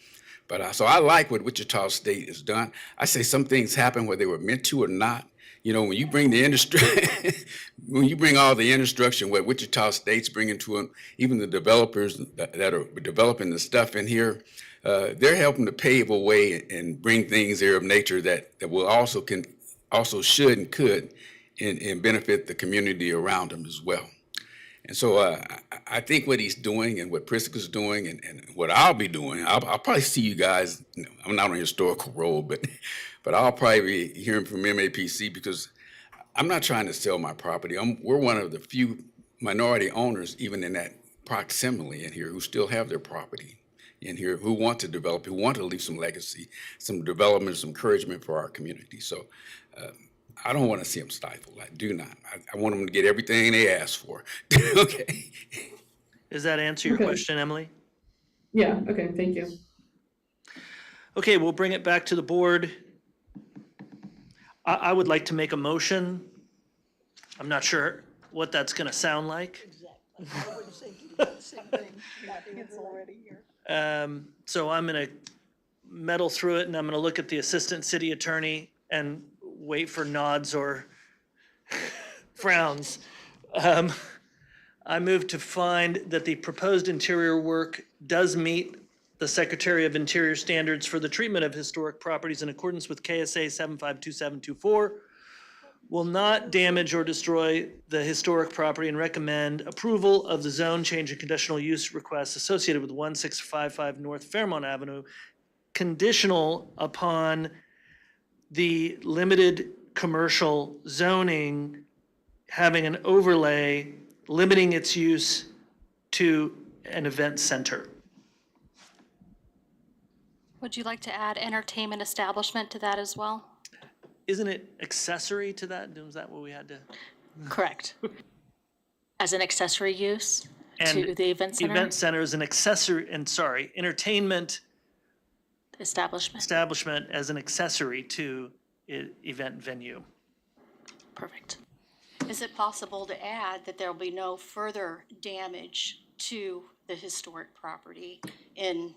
I: But so I like what Wichita State has done. I say some things happen whether they were meant to or not. You know, when you bring the industry, when you bring all the infrastructure, what Wichita State's bringing to them, even the developers that are developing the stuff in here, they're helping to pave a way and bring things there of nature that will also should and could and benefit the community around them as well. And so I think what he's doing and what Pritzker's doing and what I'll be doing, I'll probably see you guys. I'm not on a historical role, but I'll probably be hearing from MAPC because I'm not trying to sell my property. We're one of the few minority owners, even in that proximity in here, who still have their property in here, who want to develop, who want to leave some legacy, some development, some encouragement for our community. So I don't want to see them stifled. I do not. I want them to get everything they ask for. Okay.
C: Does that answer your
D: Okay.
C: question, Emily?
D: Yeah, okay, thank you.
C: Okay, we'll bring it back to the board. I would like to make a motion. I'm not sure what that's going to sound like.
G: Exactly. I would say the same thing. It's already here.
C: So I'm going to meddle through it and I'm going to look at the assistant city attorney and wait for nods or frowns. I move to find that the proposed interior work does meet the Secretary of Interior standards for the treatment of historic properties in accordance with KSA 752724, will not damage or destroy the historic property, and recommend approval of the zone change and conditional use requests associated with 1655 North Fairmont Avenue, conditional upon the limited commercial zoning having an overlay limiting its use to an event center.
F: Would you like to add entertainment establishment to that as well?
C: Isn't it accessory to that? Is that what we had to?
B: Correct. As an accessory use to
C: And
B: the event center
C: Event center is an accessory, entertainment
B: establishment.
C: establishment as an accessory to event venue.
B: Perfect.
E: Is it possible to add that there will be no further damage to the historic property in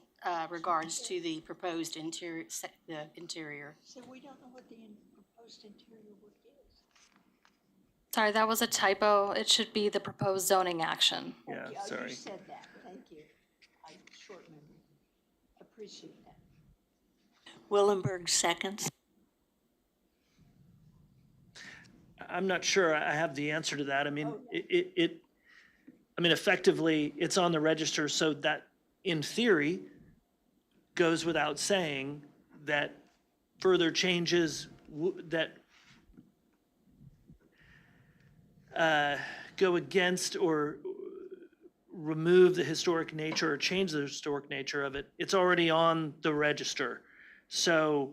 E: regards to the proposed interior?
G: So we don't know what the proposed interior work is.
F: Sorry, that was a typo. It should be the proposed zoning action.
C: Yeah,
G: You
C: sorry.
G: said that, thank you. I short memory. Appreciate that.
B: Willenberg seconds.
C: I'm not sure I have the answer to that. I mean, effectively, it's on the register, so that, in theory, goes without saying that further changes that go against or remove the historic nature or change the historic nature of it, it's already on the register. So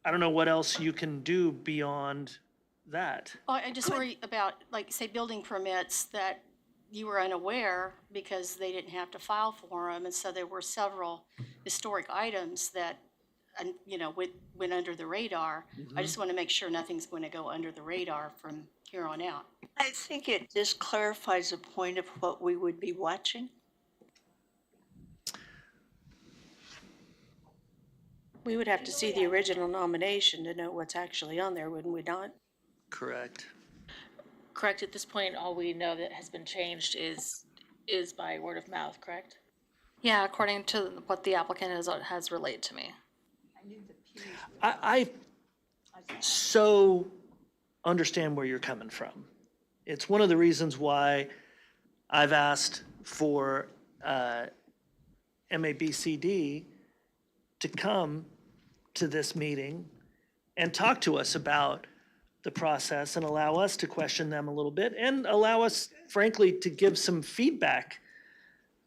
C: I don't know what else you can do beyond that.
E: Well, I just worry about, like, say, building permits that you were unaware because they didn't have to file for them, and so there were several historic items that went under the radar. I just want to make sure nothing's going to go under the radar from here on out.
B: I think it just clarifies a point of what we would be watching.
A: We would have to see the original nomination to know what's actually on there, wouldn't we not?
C: Correct.
J: Correct, at this point, all we know that has been changed is by word of mouth, correct?
F: Yeah, according to what the applicant has relayed to me.
C: I so understand where you're coming from. It's one of the reasons why I've asked for MABCD to come to this meeting and talk to us about the process and allow us to question them a little bit and allow us, frankly, to give some feedback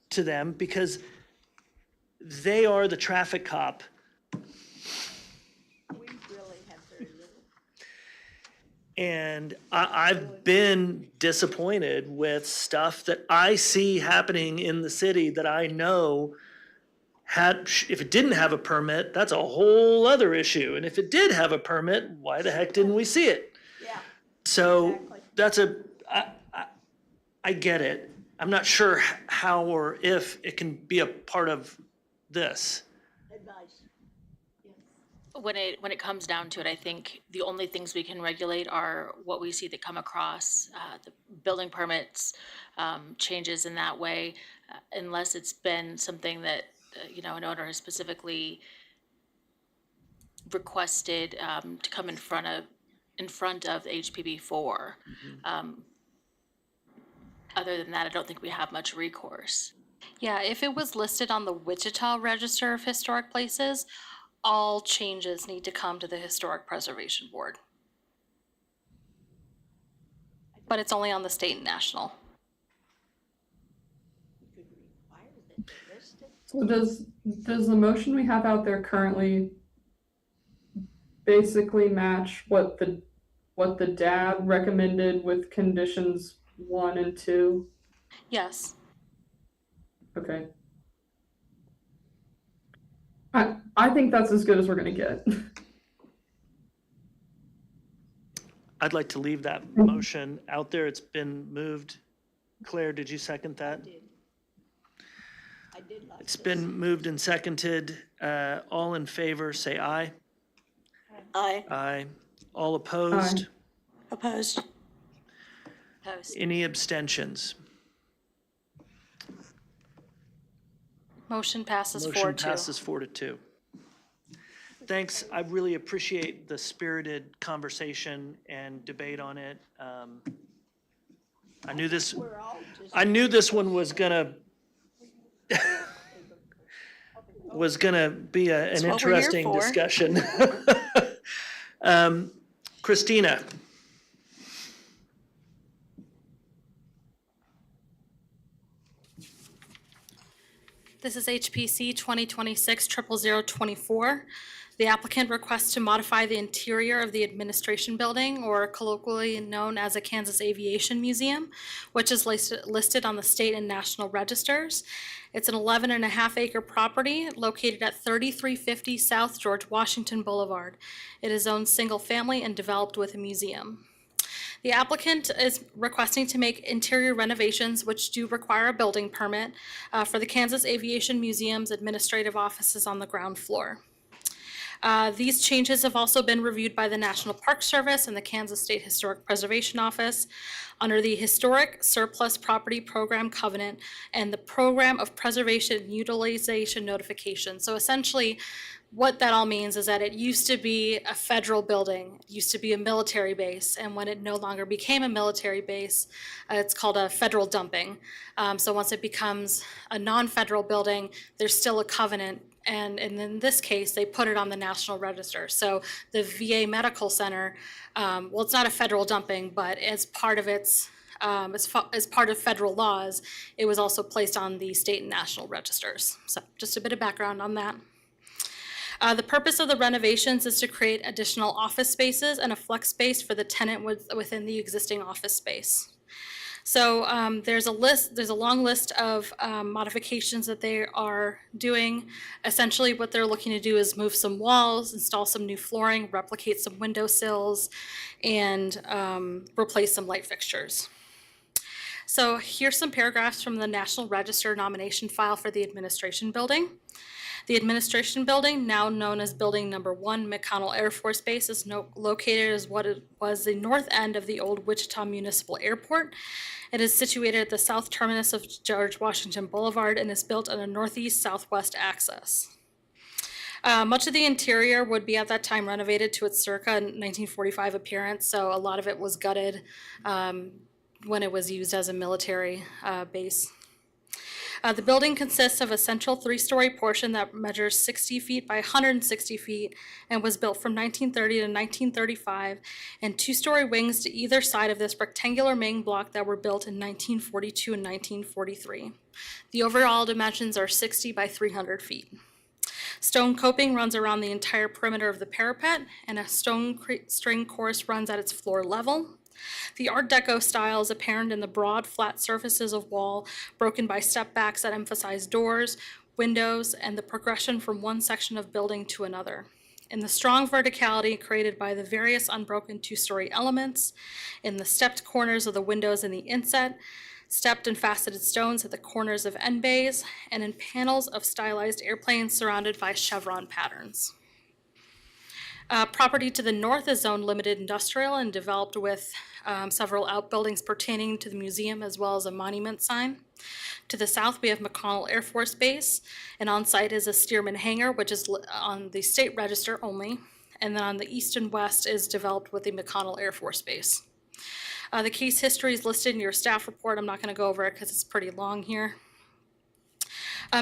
C: to them because they are the traffic cop.
G: We really have very little.
C: And I've been disappointed with stuff that I see happening in the city that I know if it didn't have a permit, that's a whole other issue. And if it did have a permit, why the heck didn't we see it?
G: Yeah,
C: So
G: exactly.
C: I get it. I'm not sure how or if it can be a part of this.
G: Advice.
J: When it comes down to it, I think the only things we can regulate are what we see that come across, the building permits, changes in that way, unless it's been something that, an owner has specifically requested to come in front of HPB 4. Other than that, I don't think we have much recourse.
F: Yeah, if it was listed on the Wichita Register of Historic Places, all changes need to come to the Historic Preservation Board. But it's only on the state and national.
D: So does the motion we have out there currently basically match what the DAB recommended with conditions 1 and 2?
F: Yes.
D: Okay. I think that's as good as we're gonna get.
C: I'd like to leave that motion out there. It's been moved. Claire, did you second that?
G: I did like
C: It's
G: this.
C: been moved and seconded. All in favor, say aye.
B: Aye.
C: Aye. All opposed?
A: Opposed?
J: Post.
C: Any abstentions?
F: Motion passes 4-2.
C: Motion passes 4-2. Thanks. I really appreciate the spirited conversation and debate on it. I knew this one was gonna be an
A: That's what we're here
C: interesting
A: for.
C: discussion. Christina.
F: This is HPC 2026-00024. The applicant requests to modify the interior of the administration building, or colloquially known as a Kansas Aviation Museum, which is listed on the state and national registers. It's an 11.5-acre property located at 3350 South George Washington Boulevard. It is owned single-family and developed with a museum. The applicant is requesting to make interior renovations which do require a building permit for the Kansas Aviation Museum's administrative offices on the ground floor. These changes have also been reviewed by the National Park Service and the Kansas State Historic Preservation Office under the Historic Surplus Property Program Covenant and the Program of Preservation and Utilization Notification. So essentially, what that all means is that it used to be a federal building, it used to be a military base, and when it no longer became a military base, it's called a federal dumping. So once it becomes a non-federal building, there's still a covenant, and in this case, they put it on the National Register. So the VA Medical Center, well, it's not a federal dumping, but as part of its as part of federal laws, it was also placed on the state and national registers. So just a bit of background on that. The purpose of the renovations is to create additional office spaces and a flex space for the tenant within the existing office space. So there's a long list of modifications that they are doing. Essentially, what they're looking to do is move some walls, install some new flooring, replicate some window sills, and replace some light fixtures. So here's some paragraphs from the National Register nomination file for the administration building. The administration building, now known as Building Number 1, McConnell Air Force Base, is located as what it was the north end of the old Wichita Municipal Airport. It is situated at the south terminus of George Washington Boulevard and is built on a northeast-southwest axis. Much of the interior would be at that time renovated to its circa 1945 appearance, so a lot of it was gutted when it was used as a military base. The building consists of a central 3-story portion that measures 60 feet by 160 feet and was built from 1930 to 1935, and 2-story wings to either side of this rectangular main block that were built in 1942 and 1943. The overall dimensions are 60 by 300 feet. Stone coping runs around the entire perimeter of the parapet, and a stone string course runs at its floor level. The Art Deco style is apparent in the broad, flat surfaces of wall, broken by step backs that emphasize doors, windows, and the progression from one section of building to another. In the strong verticality created by the various unbroken 2-story elements, in the stepped corners of the windows in the inset, stepped and faceted stones at the corners of end bays, and in panels of stylized airplanes surrounded by chevron patterns. Property to the north is zoned limited industrial and developed with several outbuildings pertaining to the museum as well as a monument sign. To the south, we have McConnell Air Force Base, and on site is a Stearman hangar, which is on the state register only. And then on the east and west is developed with the McConnell Air Force Base. The case history is listed in your staff report. I'm not going to go over it because it's pretty long here.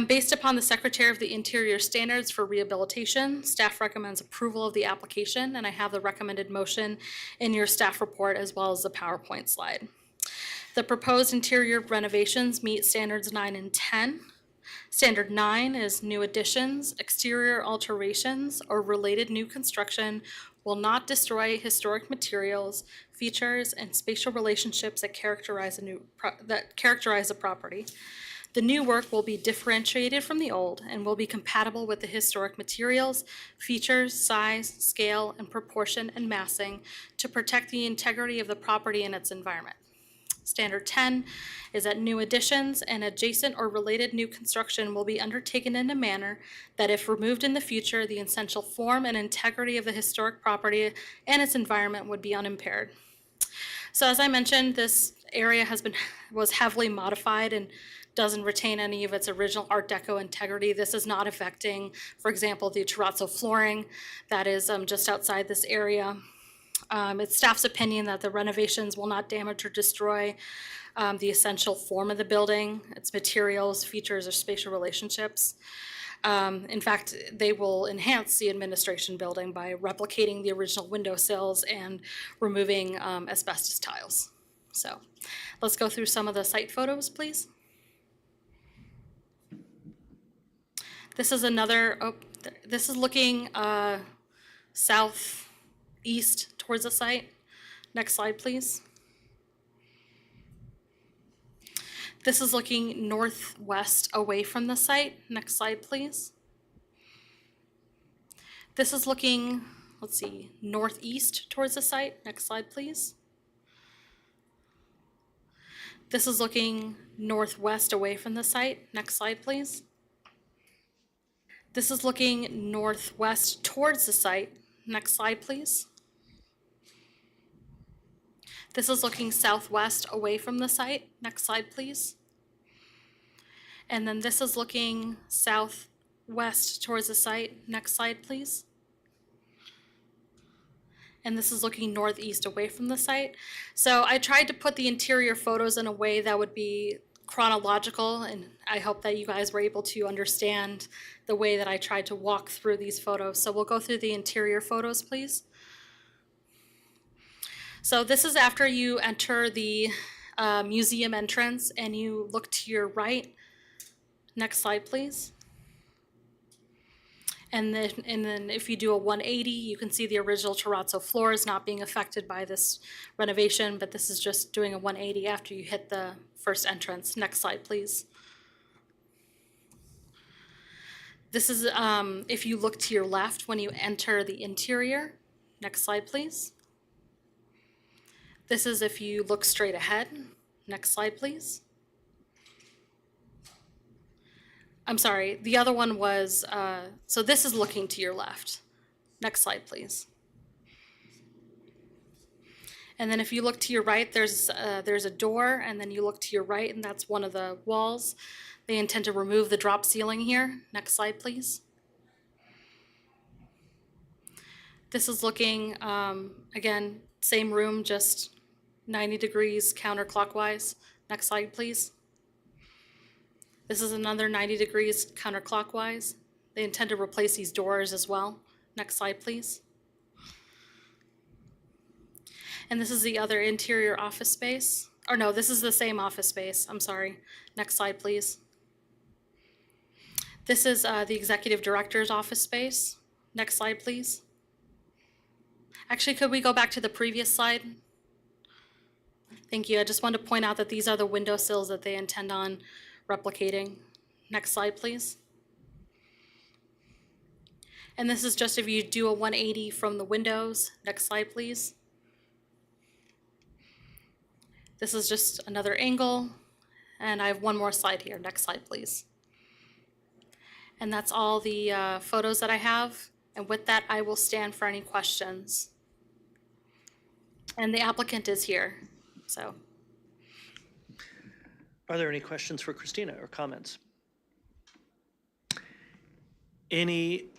F: Based upon the Secretary of the Interior standards for rehabilitation, staff recommends approval of the application, and I have the recommended motion in your staff report as well as the PowerPoint slide. The proposed interior renovations meet standards 9 and 10. Standard 9 is new additions, exterior alterations, or related new construction will not destroy historic materials, features, and spatial relationships that characterize a property. The new work will be differentiated from the old and will be compatible with the historic materials, features, size, scale, and proportion and massing to protect the integrity of the property and its environment. Standard 10 is that new additions and adjacent or related new construction will be undertaken in a manner that if removed in the future, the essential form and integrity of the historic property and its environment would be unimpaired. So as I mentioned, this area was heavily modified and doesn't retain any of its original Art Deco integrity. This is not affecting, for example, the terrazzo flooring that is just outside this area. It's staff's opinion that the renovations will not damage or destroy the essential form of the building, its materials, features, or spatial relationships. In fact, they will enhance the administration building by replicating the original window sills and removing asbestos tiles. So let's go through some of the site photos, please. This is this is looking southeast towards the site. Next slide, please. This is looking northwest away from the site. Next slide, please. This is looking, northeast towards the site. Next slide, please. This is looking northwest away from the site. Next slide, please. This is looking northwest towards the site. Next slide, please. This is looking southwest away from the site. Next slide, please. And then this is looking southwest towards the site. Next slide, please. And this is looking northeast away from the site. So I tried to put the interior photos in a way that would be chronological, and I hope that you guys were able to understand the way that I tried to walk through these photos. So we'll go through the interior photos, please. So this is after you enter the museum entrance and you look to your right. Next slide, please. And then if you do a 180, you can see the original terrazzo floor is not being affected by this renovation, but this is just doing a 180 after you hit the first entrance. Next slide, please. This is if you look to your left when you enter the interior. Next slide, please. This is if you look straight ahead. Next slide, please. I'm sorry, the other one was, so this is looking to your left. Next slide, please. And then if you look to your right, there's a door, and then you look to your right, and that's one of the walls. They intend to remove the drop ceiling here. Next slide, please. This is looking, again, same room, just 90 degrees counterclockwise. Next slide, please. This is another 90 degrees counterclockwise. They intend to replace these doors as well. Next slide, please. And this is the other interior office space. Or no, this is the same office space. I'm sorry. Next slide, please. This is the executive director's office space. Next slide, please. Actually, could we go back to the previous slide? Thank you. I just wanted to point out that these are the windowsills that they intend on replicating. Next slide, please. And this is just if you do a 180 from the windows. Next slide, please. This is just another angle. And I have one more slide here. Next slide, please. And that's all the photos that I have. And with that, I will stand for any questions. And the applicant is here, so.
C: Are there any questions for Christina or comments? Any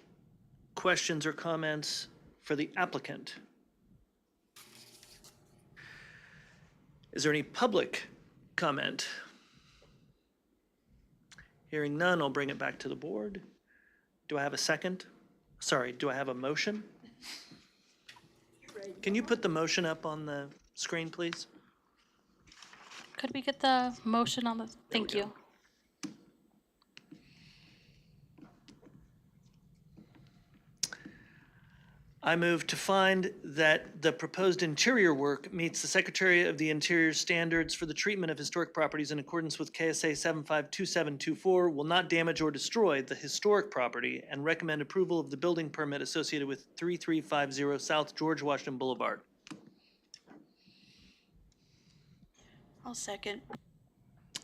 C: questions or comments for the applicant? Is there any public comment? Hearing none, I'll bring it back to the board. Do I have a second? Sorry, do I have a motion? Can you put the motion up on the screen, please?
F: Could we get the motion on the, thank you.
C: I move to find that the proposed interior work meets the Secretary of the Interior standards for the treatment of historic properties in accordance with KSA 752724, will not damage or destroy the historic property, and recommend approval of the building permit associated with 3350 South George Washington Boulevard.
B: I'll second.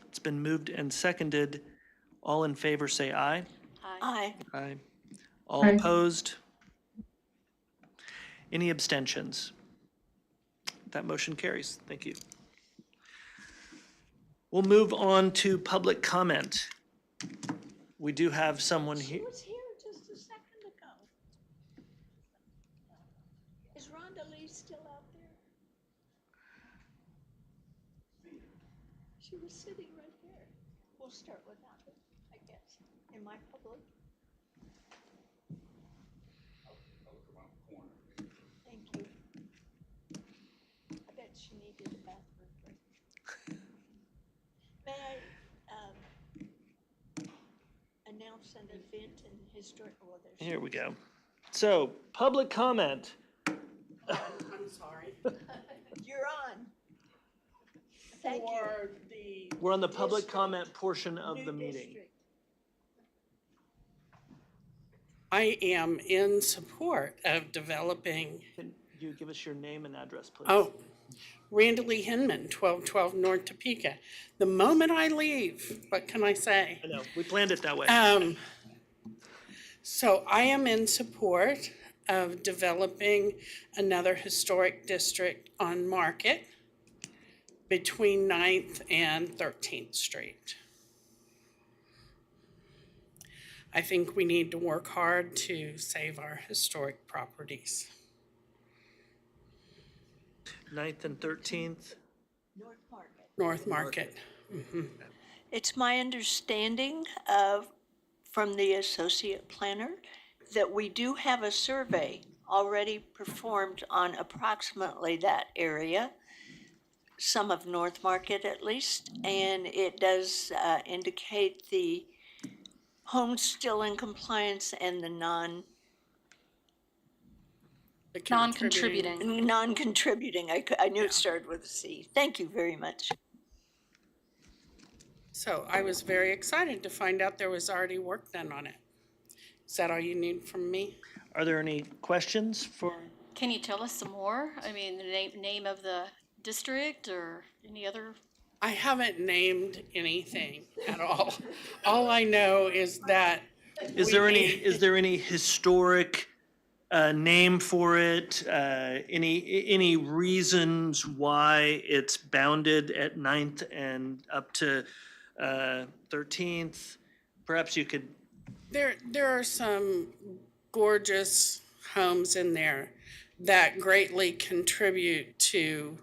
C: It's been moved and seconded. All in favor say aye.
B: Aye.
C: Aye. All
D: Aye.
C: opposed? Any abstentions? That motion carries. Thank you. We'll move on to public comment. We do have someone here.
G: She was here just a second ago. Is Rhonda Lee still out there? She was sitting right there. We'll start with that, I guess. Am I public? Thank you. I bet she needed a bathroom break. May I announce an event in historic, well, there's.
C: Here we go. So, public comment.
G: I'm sorry. You're on. Thank you. For the.
C: We're on the public
G: district,
C: comment portion of
G: new
C: the meeting.
G: district.
K: I am in support of developing,
C: Can you give us your name and address, please?
K: oh, Randall Lee Hinman, 1212 North Topeka. The moment I leave, what can I say?
C: I know, we planned it that way.
K: So I am in support of developing another historic district on Market between 9th and 13th Street. I think we need to work hard to save our historic properties.
C: 9th and 13th.
G: North Market.
K: North Market.
B: It's my understanding from the associate planner that we do have a survey already performed on approximately that area, some of North Market at least, and it does indicate the homes still in compliance and the
K: The
F: Non-contributing.
B: non-contributing. I knew it started with a C. Thank you very much.
K: So I was very excited to find out there was already work done on it. Is that all you need from me?
C: Are there any questions for?
E: Can you tell us some more? I mean, the name of the district or any other?
K: I haven't named anything at all. All I know is that.
C: Is there any historic name for it? Any reasons why it's bounded at 9th and up to 13th? Perhaps you could.
K: There are some gorgeous homes in there that greatly contribute to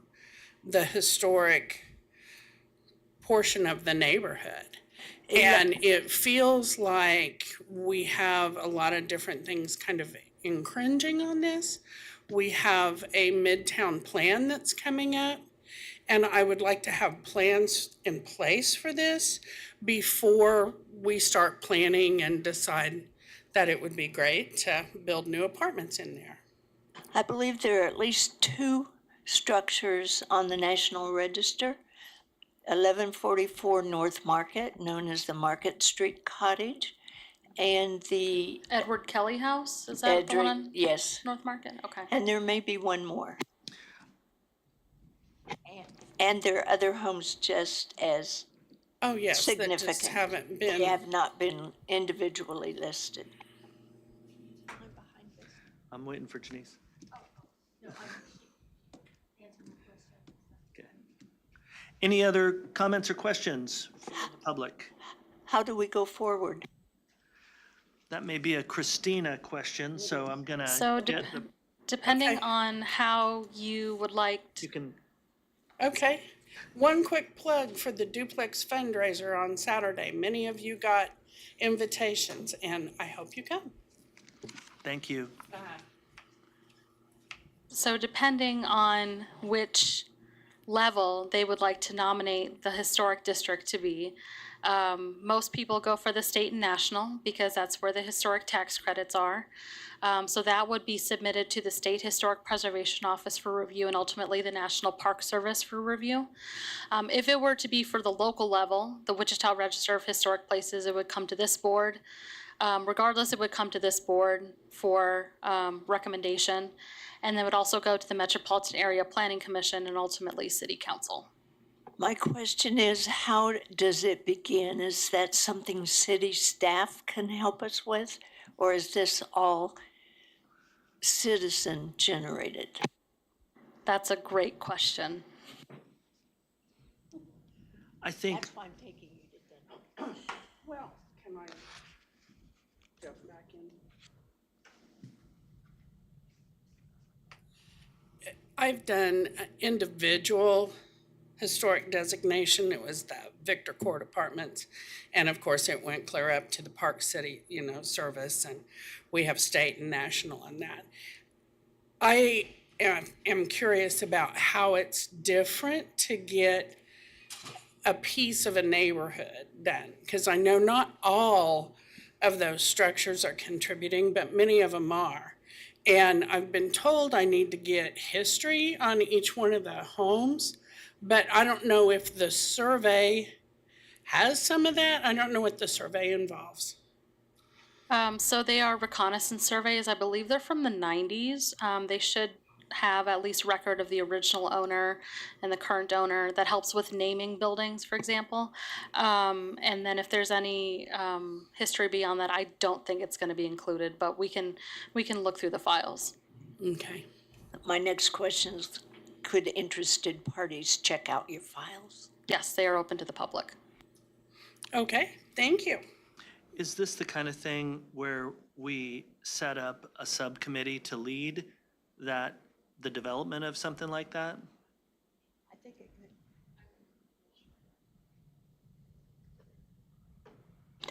K: the historic portion of the neighborhood. And it feels like we have a lot of different things kind of encroaching on this. We have a Midtown plan that's coming up, and I would like to have plans in place for this before we start planning and decide that it would be great to build new apartments in there.
B: I believe there are at least 2 structures on the National Register. 1144 North Market, known as the Market Street Cottage, and the
F: Edward Kelly House, is that the one on
B: yes,
F: North Market? Okay.
B: and there may be one more. And there are other homes just as
K: Oh, yes, that just
B: significant.
K: haven't
B: They
K: been.
B: have not been individually listed.
C: I'm waiting for Janice. Okay. Any other comments or questions from the public?
B: How do we go forward?
C: That may be a Christina question, so I'm gonna
F: So
C: get the,
F: depending
K: Okay.
F: on how you would like
C: you can,
K: Okay. One quick plug for the duplex fundraiser on Saturday. Many of you got invitations, and I hope you come.
C: thank you.
F: So depending on which level they would like to nominate the historic district to be, most people go for the state and national because that's where the historic tax credits are. So that would be submitted to the State Historic Preservation Office for review and ultimately the National Park Service for review. If it were to be for the local level, the Wichita Register of Historic Places, it would come to this board. Regardless, it would come to this board for recommendation. And then would also go to the Metropolitan Area Planning Commission and ultimately City Council.
B: My question is, how does it begin? Is that something city staff can help us with? Or is this all citizen generated?
F: That's a great question.
C: I think,
B: That's why I'm taking you to dinner.
K: Well, can I jump back in? I've done individual historic designation. It was the Victor Court Apartments. And of course, it went clear up to the Park City, service. And we have state and national on that. I am curious about how it's different to get a piece of a neighborhood done. Because I know not all of those structures are contributing, but many of them are. And I've been told I need to get history on each one of the homes, but I don't know if the survey has some of that. I don't know what the survey involves.
F: So they are reconnaissance surveys. I believe they're from the 90s. They should have at least record of the original owner and the current owner. That helps with naming buildings, for example. And then if there's any history beyond that, I don't think it's going to be included, but we can look through the files.
K: Okay.
B: My next question is, could interested parties check out your files?
F: Yes, they are open to the public.
K: Okay, thank you.
C: is this the kind of thing where we set up a subcommittee to lead the development of something like that?
G: I think it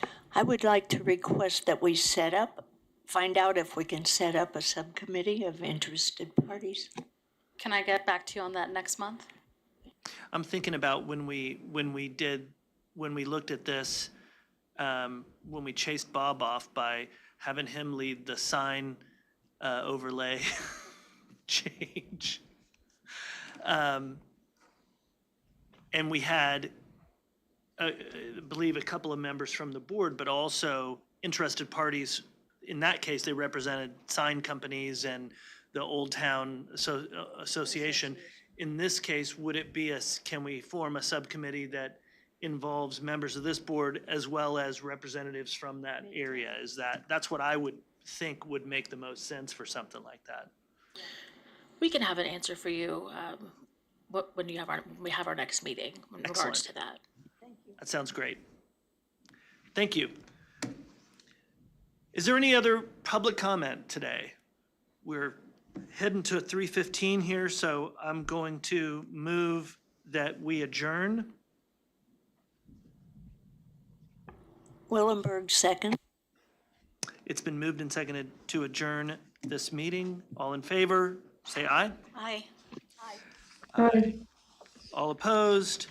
G: could.
B: I would like to request that we find out if we can set up a subcommittee of interested parties.
F: Can I get back to you on that next month?
C: I'm thinking about when we looked at this when we chased Bob off by having him lead the sign overlay change. And we had, I believe, a couple of members from the board, but also interested parties. In that case, they represented sign companies and the Old Town Association. In this case, would it be can we form a subcommittee that involves members of this board as well as representatives from that area? That's what I would think would make the most sense for something like that.
J: We can have an answer for you when we have our next meeting in regards to that.
C: That sounds great. Thank you. Is there any other public comment today? We're heading to 3:15 here, so I'm going to move that we adjourn.
B: Willenberg, second.
C: It's been moved and seconded to adjourn this meeting. All in favor, say aye.
B: Aye.
D: Aye.
C: All opposed?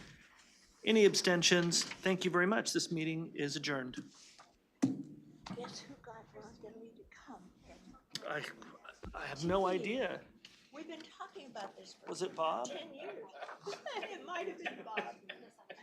C: Any abstentions? Thank you very much. This meeting is adjourned.
G: Guess who got Lee to come?
C: I have no idea.
G: We've been talking about this for
C: Was it Bob?
G: 10 years. It might have been Bob.